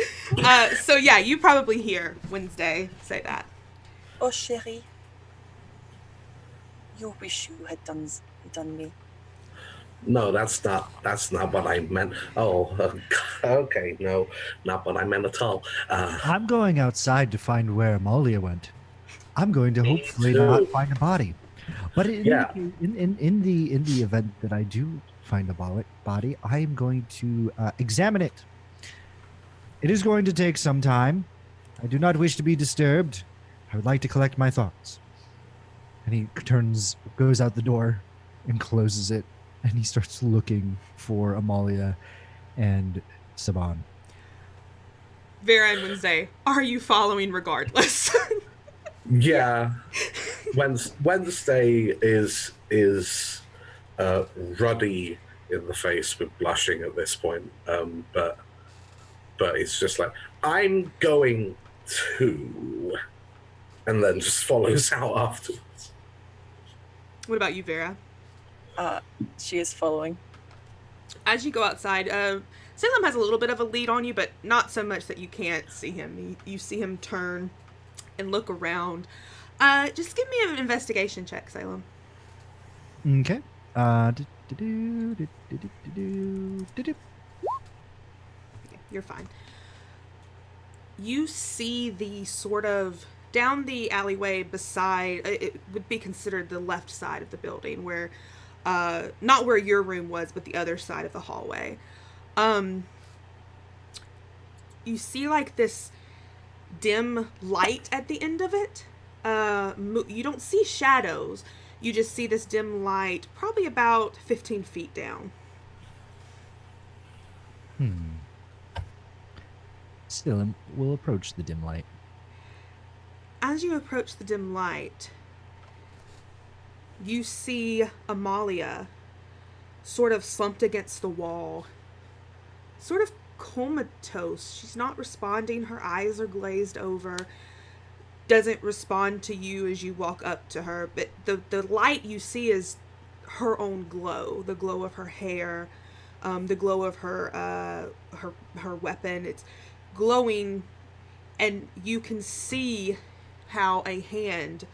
So yeah, you probably hear Wednesday say that. Oh, chérie. You wish you had done me. No, that's not what I meant. Oh, okay, no, not what I meant at all. I'm going outside to find where Amalia went. I'm going to hopefully too. not find a body. But in the event that I do find a body, I am going to examine it. It is going to take some time. I do not wish to be disturbed. I would like to collect my thoughts. And he goes out the door and closes it, and he starts looking for Amalia and Saban. Vera and Wednesday, are you following regardless? Yeah. Wednesday is ruddy in the face with blushing at this point, but it's just like, I'm going to, and then just follows out afterwards. What about you, Vera? She is following. As you go outside, Salem has a little bit of a lead on you, but not so much that you can't see him. You see him turn and look around. Just give me an investigation check, Salem. Okay. You're fine. You see the sort of down the alleyway beside, it would be considered the left side of the building, where not where your room was, but the other side of the hallway. You see like this dim light at the end of it. You don't see shadows. You just see this dim light, probably about 15 feet down. Still, we'll approach the dim light. As you approach the dim light, you see Amalia sort of slumped against the wall, sort of comatose. She's not responding. Her eyes are glazed over. Doesn't respond to you as you walk up to her. But the light you see is her own glow, the glow of her hair, the glow of her weapon. glowing, and you can see how a hand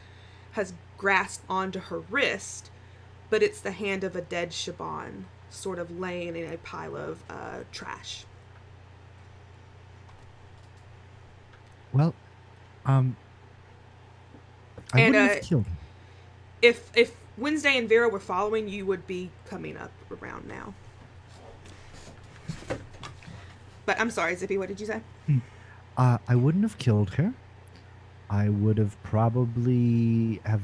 has grasped onto her wrist, but it's the hand of a dead Shaban, sort of laying in a pile of trash. Well, I And wouldn't have killed him. if Wednesday and Vera were following, you would be coming up around now. But I'm sorry, Zippy, what did you say? I wouldn't have killed her. I would have probably have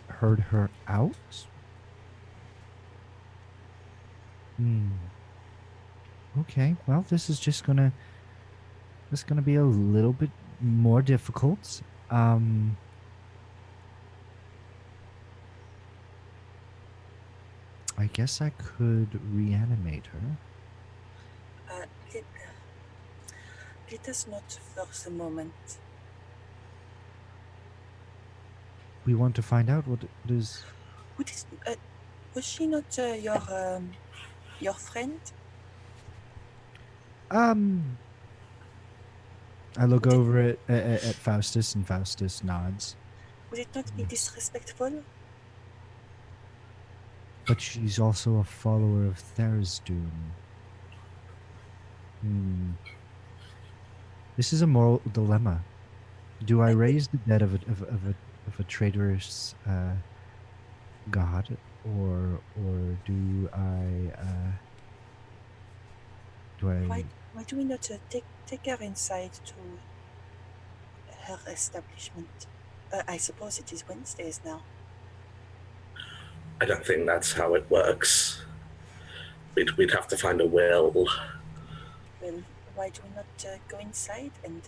heard her out. Okay, well, this is gonna be a little bit more difficult. I guess I could reanimate her. Let us not for the moment. We want to find out what is. Was she not your friend? I look over at Faustus, and Faustus nods. Would it not be disrespectful? But she's also a follower of Tharizdun. This is a moral dilemma. Do I raise the dead of a traitorous god, or do I? Why do we not take her inside to her establishment? I suppose it is Wednesdays now. I don't think that's how it works. We'd have to find a will. Well, why do we not go inside and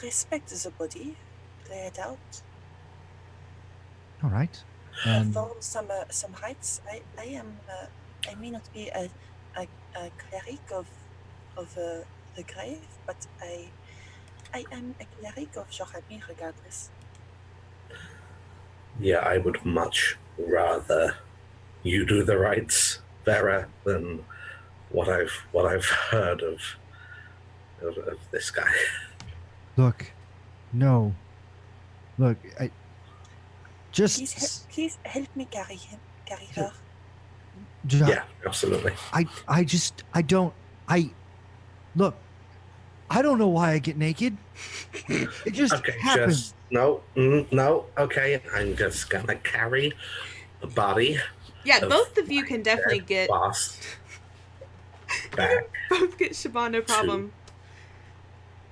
respect the body, lay it out, All right. perform some rites? I may not be a cleric of the grave, but I am a cleric of Jorabi regardless. Yeah, I would much rather you do the rites, Vera, than what I've heard of this guy. Look, no. Look, I just Please help me carry her. Yeah, absolutely. Look, I don't know why I get naked. It just happens. No, okay, I'm just gonna carry the body. Yeah, both of you can definitely get boss back. both get Shaban, no problem.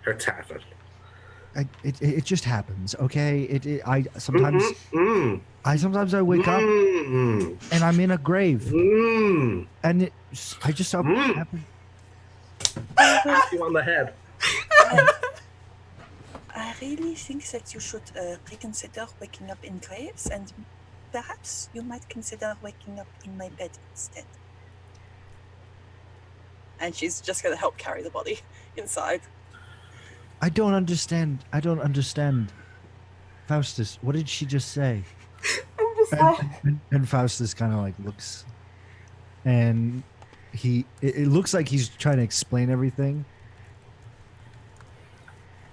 Her tavern. It just happens, okay? I sometimes I wake up and I'm in a grave, and I just happen. You on the head. I really think that you should reconsider waking up in graves, and perhaps you might consider waking up in my bed instead. And she's just going to help carry the body inside. I don't understand. Faustus, what did she just say? And Faustus kind of like looks, and it looks like he's trying to explain everything.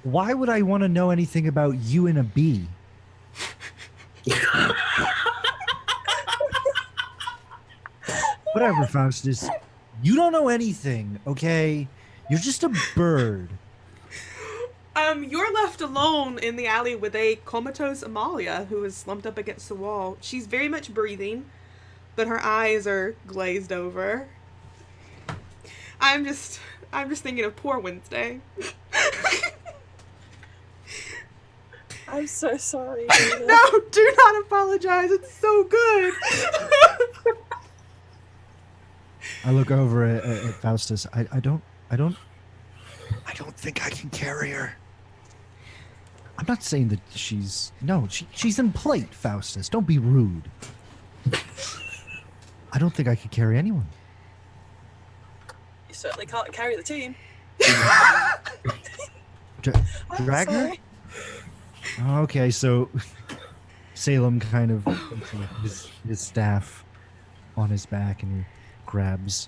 Why would I want to know anything about you and a bee? Whatever, Faustus. You don't know anything, okay? You're just a bird. You're left alone in the alley with a comatose Amalia who is slumped up against the wall. She's very much breathing, but her eyes are glazed over. I'm just thinking of poor Wednesday. I'm so sorry. No, do not apologize. It's so good. I look over at Faustus. I don't think I can carry her. I'm not saying that she's in plate, Faustus. Don't be rude. I don't think I could carry anyone. You certainly can't carry the team. Drag her? Sorry. Okay, so Salem kind of his staff on his back, and he grabs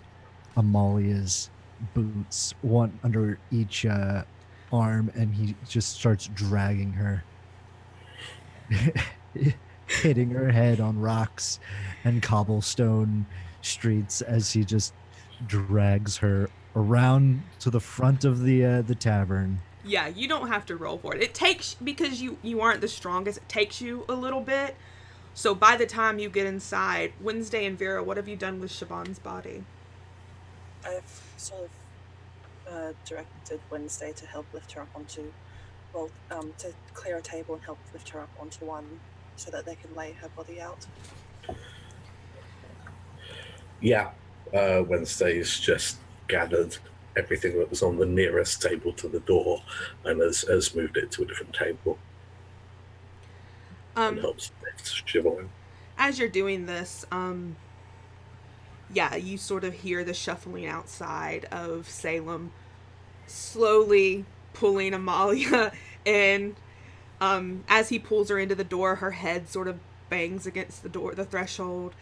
Amalia's boots, one under each arm, and he just starts dragging her, hitting her head on rocks and cobblestone streets as he just drags her around to the front of the tavern. Yeah, you don't have to roll for it. It takes, because you aren't the strongest, it takes you a little bit. So by the time you get inside, Wednesday and Vera, what have you done with Siobhan's body? I've sort of directed Wednesday to help lift her up onto, to clear a table and help lift her up onto one so that they can lay her body out. Yeah, Wednesday's just gathered everything that was on the nearest table to the door and has moved it to a different table and helps lift Siobhan. As you're doing this, yeah, you sort of hear the shuffling outside of Salem, slowly pulling Amalia in. As he pulls her into the door, her head sort of bangs against the threshold.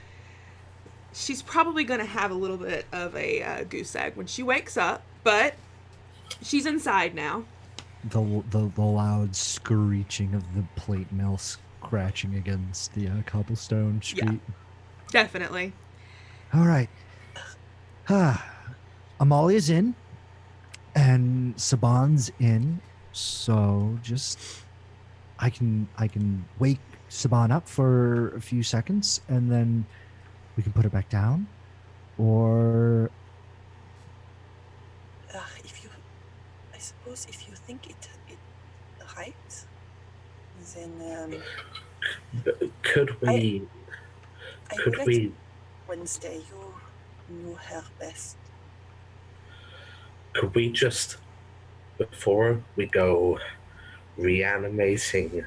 She's probably going to have a little bit of a goose egg when she wakes up, but she's inside now. The loud screeching of the plate mill scratching against the cobblestone street. Yeah, definitely. All right. Amalia's in, and Saban's in. So just I can wake Saban up for a few seconds, and then we can put her back down, or I suppose if you think it right, then Could we? I Could will we? let Wednesday, you knew her best. Could we just, before we go reanimating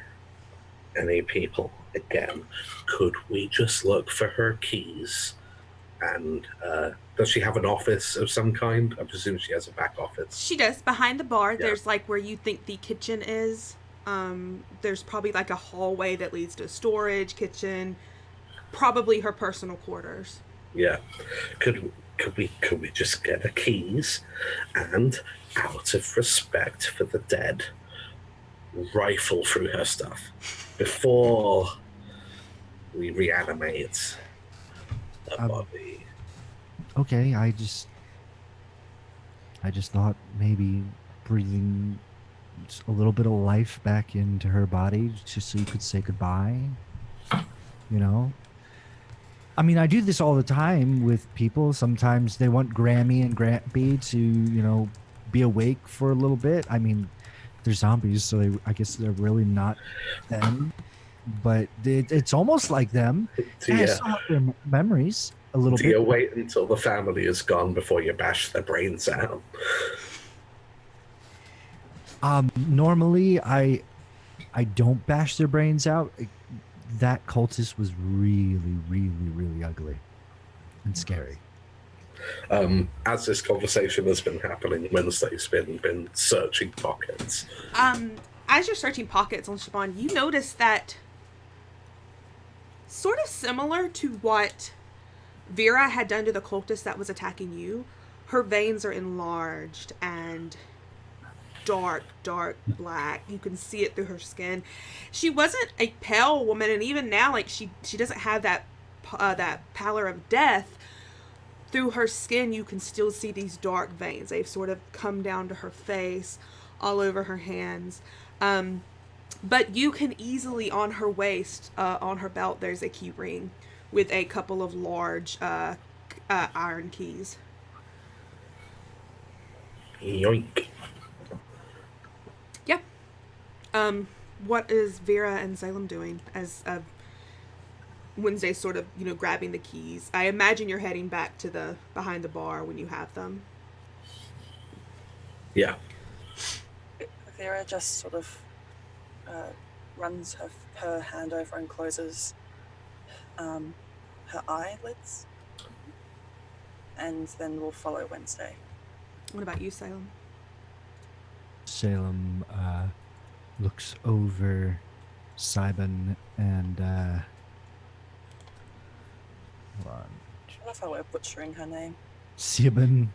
any people again, could we just look for her keys? And does she have an office of some kind? I presume she has a back office. She does. Behind the bar, Yeah. there's like where you think the kitchen is. There's probably like a hallway that leads to a storage kitchen. Probably her personal quarters. Yeah. Could we just get her keys and, out of respect for the dead, rifle through her stuff before we reanimate the body? okay. I just thought maybe breathing a little bit of life back into her body just so you could say goodbye. You know? I mean, I do this all the time with people. Sometimes they want Grammy and Grampy to, be awake for a little bit. I mean, they're zombies, so I guess they're really not them. But it's almost like them. And I still have their memories a little Do bit. you wait until the family is gone before you bash their brains out? Normally, I don't bash their brains out. That cultist was really, really, really ugly and scary. As this conversation has been happening, Wednesday's been searching pockets. As you're searching pockets on Siobhan, you notice that sort of similar to what Vera had done to the cultist that was attacking you, her veins are enlarged and dark black. You can see it through her skin. She wasn't a pale woman, and even now, like she doesn't have that pallor of death. Through her skin, you can still see these dark veins. They've sort of come down to her face, all over her hands. But you can easily, on her waist, on her belt, there's a key ring with a couple of large iron keys. Yoink. Yeah. What is Vera and Salem doing as Wednesday sort of, grabbing the keys? I imagine you're heading back to the behind the bar when you have them. Yeah. Vera just sort of runs her hand over and closes her eyelids, and then we'll follow Wednesday. What about you, Salem? Salem looks over Simon and hold on. I love how we're butchering her name. Shaban.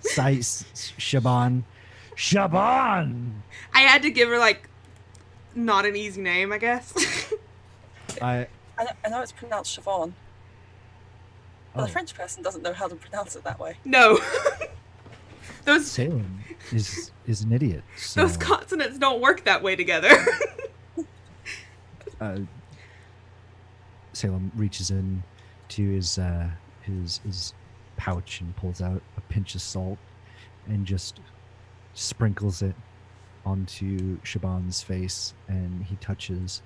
Shaban! I had to give her, like, not an easy name, I guess. I I know it's pronounced Siobhan, but oh, a French person doesn't know how to pronounce it that way. No. those Salem is an idiot. So those consonants don't work that way together. Salem reaches in to his pouch and pulls out a pinch of salt and just sprinkles it onto Shaban's face, and he touches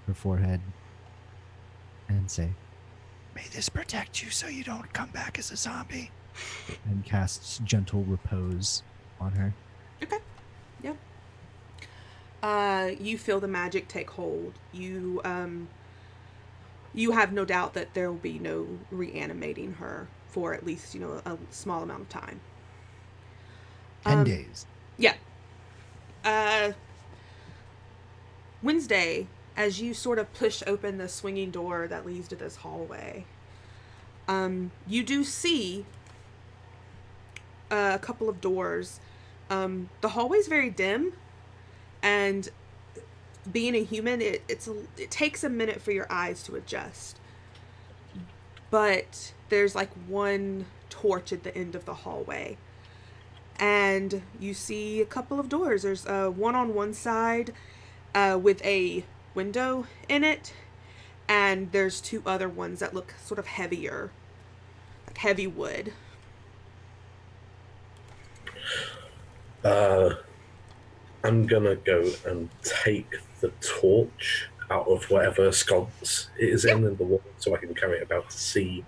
her forehead and say, "May this protect you so you don't come back as a zombie," and casts gentle repose on her. Okay. Yep. You feel the magic take hold. You have no doubt that there will be no reanimating her for at least, a small amount of time. 10 days. Yeah. Wednesday, as you sort of push open the swinging door that leads to this hallway, you do see a couple of doors. The hallway's very dim, and being a human, it takes a minute for your eyes to adjust. But there's like one torch at the end of the hallway, and you see a couple of doors. There's one on one side with a window in it, and there's two other ones that look sort of heavier, like heavy wood. I'm gonna go and take the torch out of whatever sconce it is in the wall, so I can carry it about to see.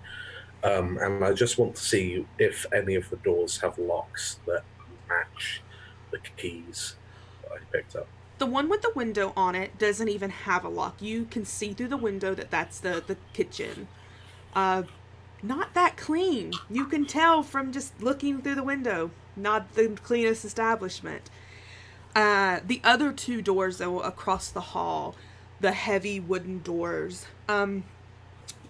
And I just want to see if any of the doors have locks that match the keys that I picked up. The one with the window on it doesn't even have a lock. You can see through the window that that's the kitchen. Not that clean. You can tell from just looking through the window. Not the cleanest establishment. The other two doors, though, across the hall, the heavy wooden doors,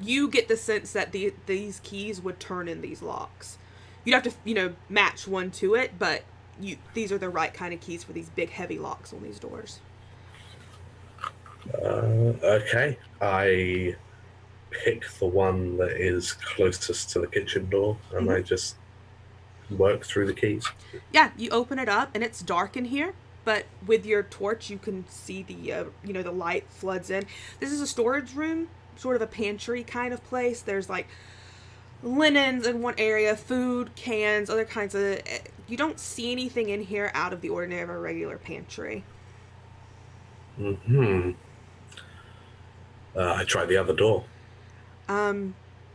you get the sense that these keys would turn in these locks. You'd have to, match one to it, but these are the right kind of keys for these big, heavy locks on these doors. Okay. I pick the one that is closest to the kitchen door, and I just work through the keys. Yeah, you open it up, and it's dark in here, but with your torch, you can see the light floods in. This is a storage room, sort of a pantry kind of place. There's, like, linens in one area, food, cans, other kinds of... You don't see anything in here out of the ordinary of a regular pantry. I try the other door.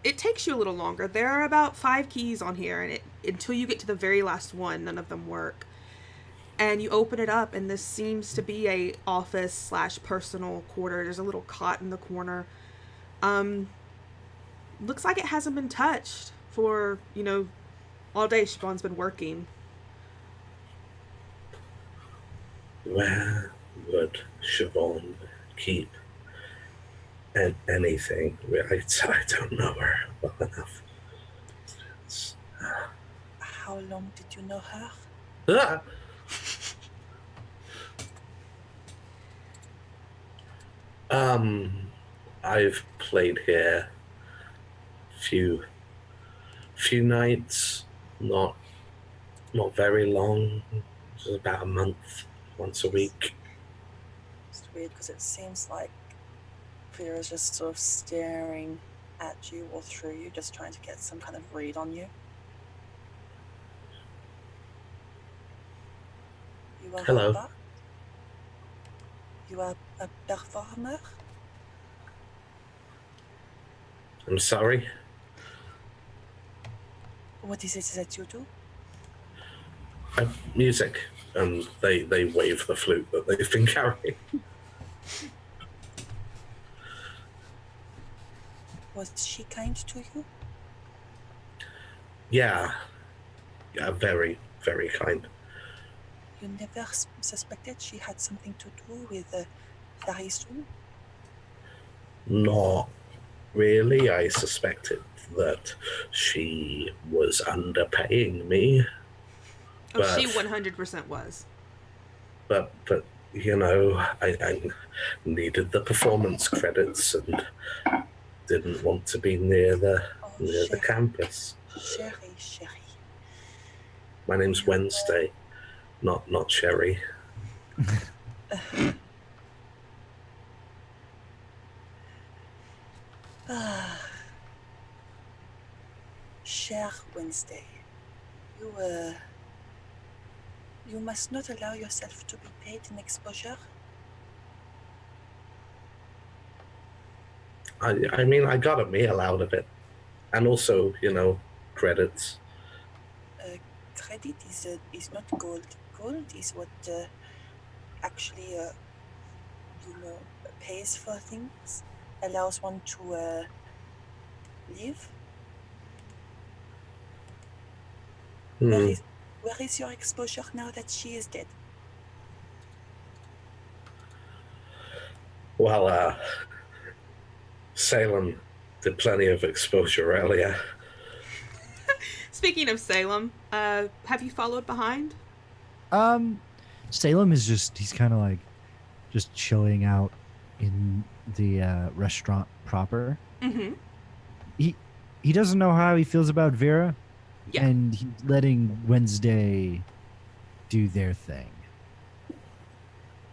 It takes you a little longer. There are about 5 keys on here, and until you get to the very last one, none of them work. And you open it up, and this seems to be a office / personal quarter. There's a little cot in the corner. Looks like it hasn't been touched for, all day Siobhan's been working. Where would Siobhan keep anything? I don't know her well enough. How long did you know her? I've played here few nights, not very long. Just about a month, once a week. It's weird because it seems like Vera's just sort of staring at you or through you, just trying to get some kind of read on you. You are Hello. Robert? You are a performer? I'm sorry. What is it that you do? Music, and they wave the flute that they've been carrying. Was she kind to you? Yeah, very, very kind. You never suspected she had something to do with Tharizdun? Not really. I suspected that she was underpaying me, Oh, she but 100% was. but you know, I needed the performance credits and didn't want to be near the Oh, near the campus. Sherry. My name's Wednesday, not Sherry. Cher Wednesday, you must not allow yourself to be paid in exposure. I mean, I got a meal out of it, and also, you know, credits. Credit is not gold. Gold is what actually pays for things, allows one to live. Hmm. Where is your exposure now that she is dead? Well, Salem did plenty of exposure earlier. Speaking of Salem, have you followed behind? Salem is he's kind of like just chilling out in the restaurant proper. Mm-hmm. He doesn't know how he feels about Vera, Yeah. and he's letting Wednesday do their thing.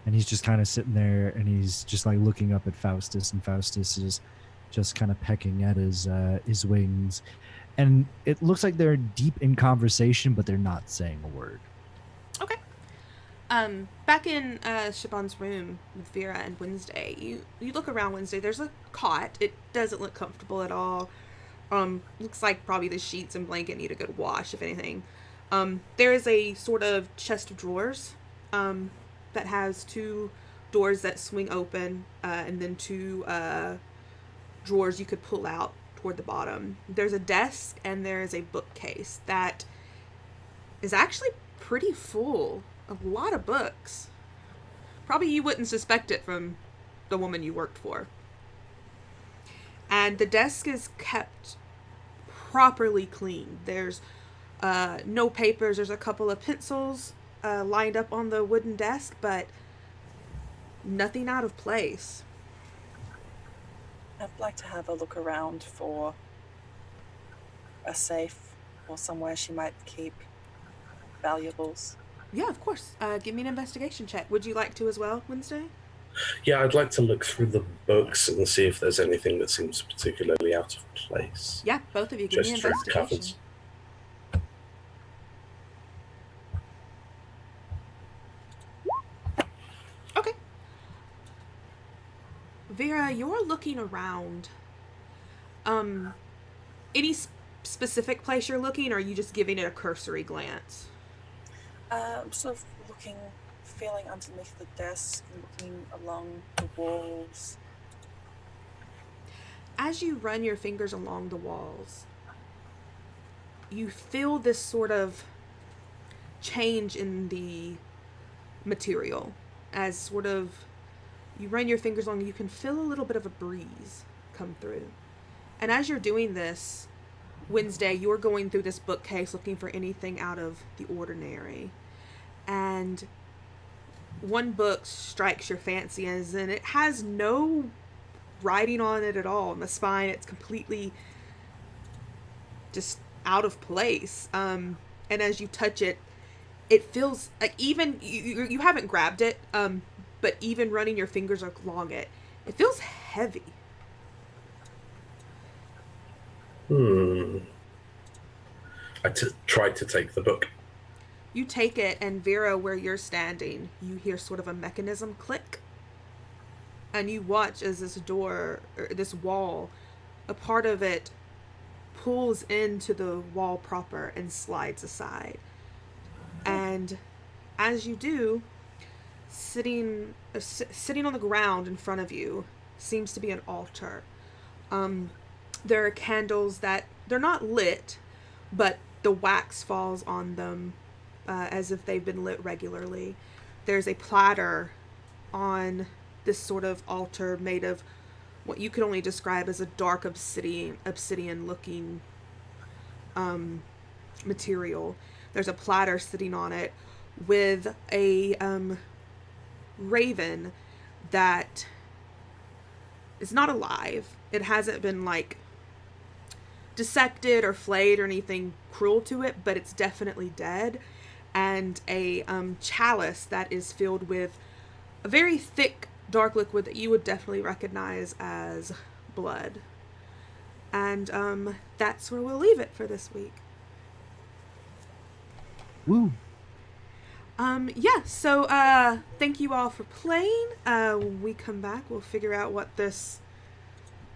And he's just kind of sitting there, and he's just like looking up at Faustus, and Faustus is just kind of pecking at his wings. And it looks like they're deep in conversation, but they're not saying a word. Okay. Back in Shaban's room with Vera and Wednesday, you look around Wednesday. There's a cot. It doesn't look comfortable at all. Looks like probably the sheets and blanket need a good wash, if anything. There is a sort of chest of drawers, that has two doors that swing open, and then two drawers you could pull out toward the bottom. There's a desk and there is a bookcase that is actually pretty full. A lot of books. Probably you wouldn't suspect it from the woman you worked for. And the desk is kept properly clean. There's no papers. There's a couple of pencils lined up on the wooden desk, but nothing out of place. I'd like to have a look around for a safe or somewhere she might keep valuables. Yeah, of course. Give me an investigation check. Would you like to as well, Wednesday? Yeah, I'd like to look through the books and see if there's anything that seems particularly out of place. Yeah, both of you give me an Just for investigation. covers. Okay. Vera, you're looking around. Any specific place you're looking, or are you just giving it a cursory glance? I'm sort of feeling underneath the desk, looking along the walls. As you run your fingers along the walls, you feel this sort of change in the material. As sort of you run your fingers along, you can feel a little bit of a breeze come through. And as you're doing this, Wednesday, you're going through this bookcase looking for anything out of the ordinary. And one book strikes your fancy, as in it has no writing on it at all. In the spine, it's completely just out of place. And as you touch it, it feels like even you haven't grabbed it, but even running your fingers along it, it feels heavy. I tried to take the book. You take it, and Vera, where you're standing, you hear sort of a mechanism click. And you watch as this door, or this wall, a part of it pulls into the wall proper and slides aside. And as you do, sitting on the ground in front of you seems to be an altar. There are candles that they're not lit, but the wax falls on them as if they've been lit regularly. There's a platter on this sort of altar made of what you could only describe as a dark obsidian looking material. There's a platter sitting on it with a raven that is not alive. It hasn't been like dissected or flayed or anything cruel to it, but it's definitely dead. And a chalice that is filled with a very thick, dark liquid that you would definitely recognize as blood. And that's where we'll leave it for this week. Woo. Yeah, so thank you all for playing. When we come back, we'll figure out what this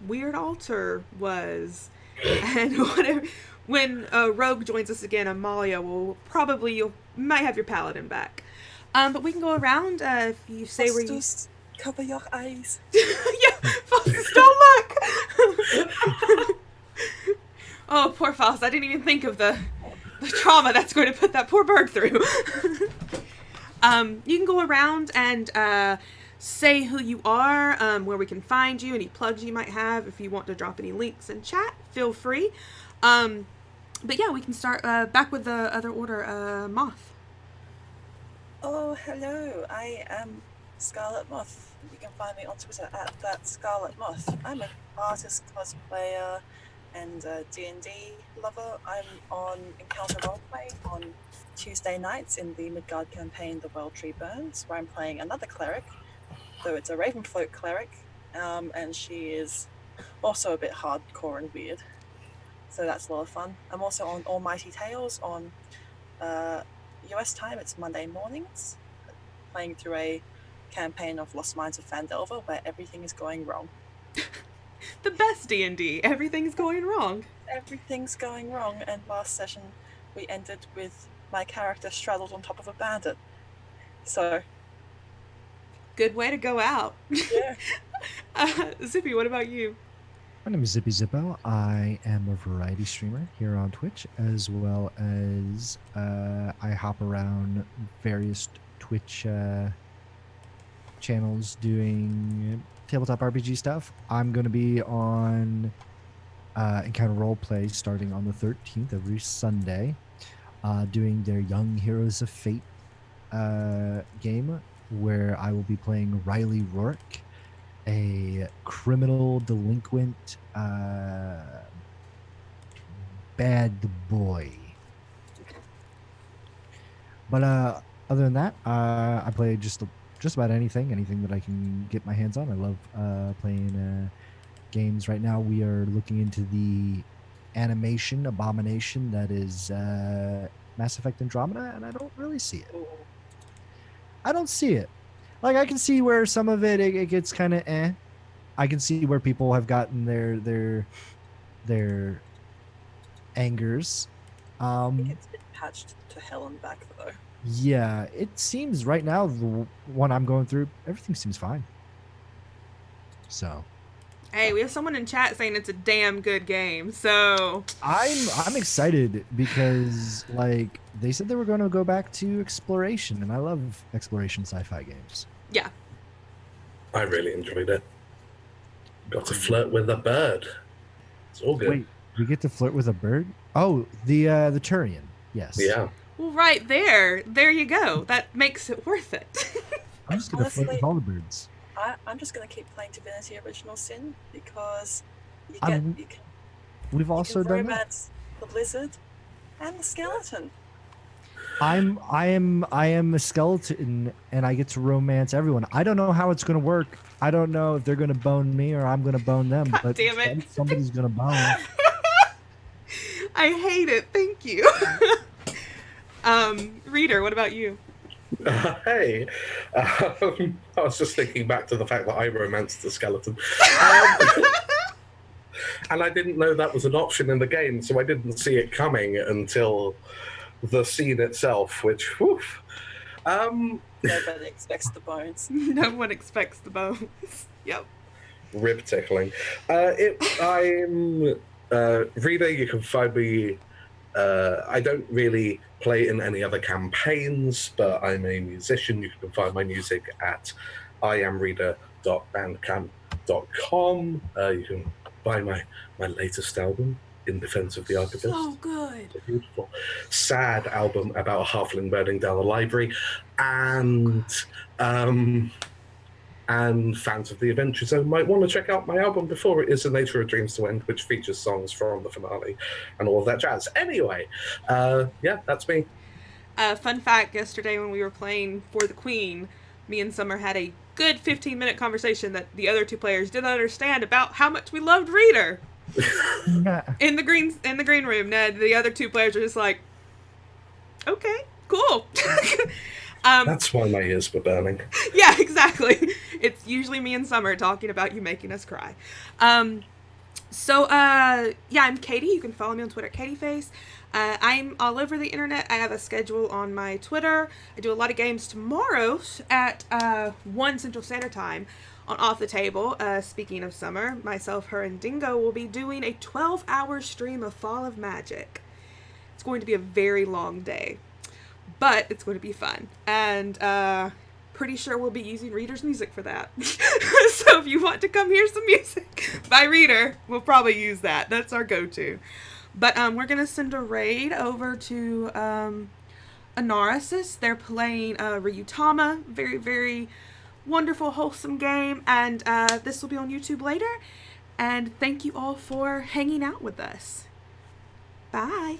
weird altar was. And whatever. When Rogue joins us again, Amalia will probably, you might have your paladin back. But we can go around if you say where you... Just cover your eyes. Yeah, Faustus, don't look! Oh, poor Faust. I didn't even think of the trauma that's going to put that poor bird through. You can go around and say who you are, where we can find you, any plugs you might have. If you want to drop any links in chat, feel free. But yeah, we can start back with the other order, Moth. Oh, hello. I am Scarlet Moth. You can find me on Twitter at that Scarlet Moth. I'm an artist, cosplayer, and D&D lover. I'm on Encounter Roleplay on Tuesday nights in the Midgard campaign, The World Tree Burns, where I'm playing another cleric, though it's a Ravenfolk cleric, and she is also a bit hardcore and weird. So that's a lot of fun. I'm also on Almighty Tales on US time. It's Monday mornings, playing through a campaign of Lost Mines of Phandelver where everything is going wrong. The best D&D. Everything's going wrong. Everything's going wrong, and last session we ended with my character straddled on top of a bandit. So... good way to go out. yeah. Zippy, what about you? My name is Zippy Zippo. I am a variety streamer here on Twitch, as well as I hop around various Twitch channels doing tabletop RPG stuff. I'm going to be on Encounter Roleplay starting on the 13th every Sunday, doing their Young Heroes of Fate game, where I will be playing Riley Rourke, a criminal delinquent bad boy. But other than that, I play just about anything that I can get my hands on. I love playing games. Right now we are looking into the animation abomination that is Mass Effect Andromeda, and I don't really see it. I don't see it. Like, I can see where some of it gets kind of eh. I can see where people have gotten their angers. It's been patched to hell and back, though. Yeah, it seems right now, the one I'm going through, everything seems fine. So... hey, we have someone in chat saying it's a damn good game, so... I'm excited because, like, they said they were going to go back to exploration, and I love exploration sci-fi games. Yeah. I really enjoyed it. Got to flirt with a bird. It's all good. Wait, we get to flirt with a bird? Oh, the Turian. Yes. Yeah. Well, right there. There you go. That makes it worth it. I'm just going to flirt with all the birds. I'm just going to keep playing Divinity Original Sin because We've also done that. romance the lizard and the skeleton. I am a skeleton, and I get to romance everyone. I don't know how it's going to work. I don't know if they're going to bone me or I'm going to bone them. God but damn it. Somebody's going to bone. I hate it. Thank you. Reader, what about you? Hey, I was just thinking back to the fact that I romanced the skeleton. And I didn't know that was an option in the game, so I didn't see it coming until the scene itself, which, whew. Nobody expects the bones. No one expects the bones. Yep. Rib tickling. I'm Rita. You can find me. I don't really play in any other campaigns, but I'm a musician. You can find my music at iamreader.bandcamp.com. tharizdun.com. You can buy my latest album, In Defense of the Archivist. So good. A beautiful, sad album about a halfling burning down a library, and fans of the Adventure Zone might want to check out my album Before It Is the Nature of Dreams to End, which features songs from the finale and all of that jazz. Anyway, yeah, that's me. Fun fact, yesterday when we were playing For the Queen, me and Summer had a good 15-minute conversation that the other two players didn't understand about how much we loved Reader. in the green room. Ned, the other two players are just like, okay, cool. That's why my ears were burning. Yeah, exactly. It's usually me and Summer talking about you making us cry. Yeah, I'm Katie. You can follow me on Twitter at KatieFace. I'm all over the internet. I have a schedule on my Twitter. I do a lot of games tomorrow at 1 Central Standard Time on Off the Table. Speaking of Summer, myself, her, and Dingo will be doing a 12-hour stream of Fall of Magic. It's going to be a very long day, but it's going to be fun. And pretty sure we'll be using Reader's music for that. So if you want to come hear some music by Reader, we'll probably use that. That's our go-to. But we're going to send a raid over to Anarasis. They're playing Ryutama. Very, very wonderful, wholesome game. And this will be on YouTube later. And thank you all for hanging out with us. Bye.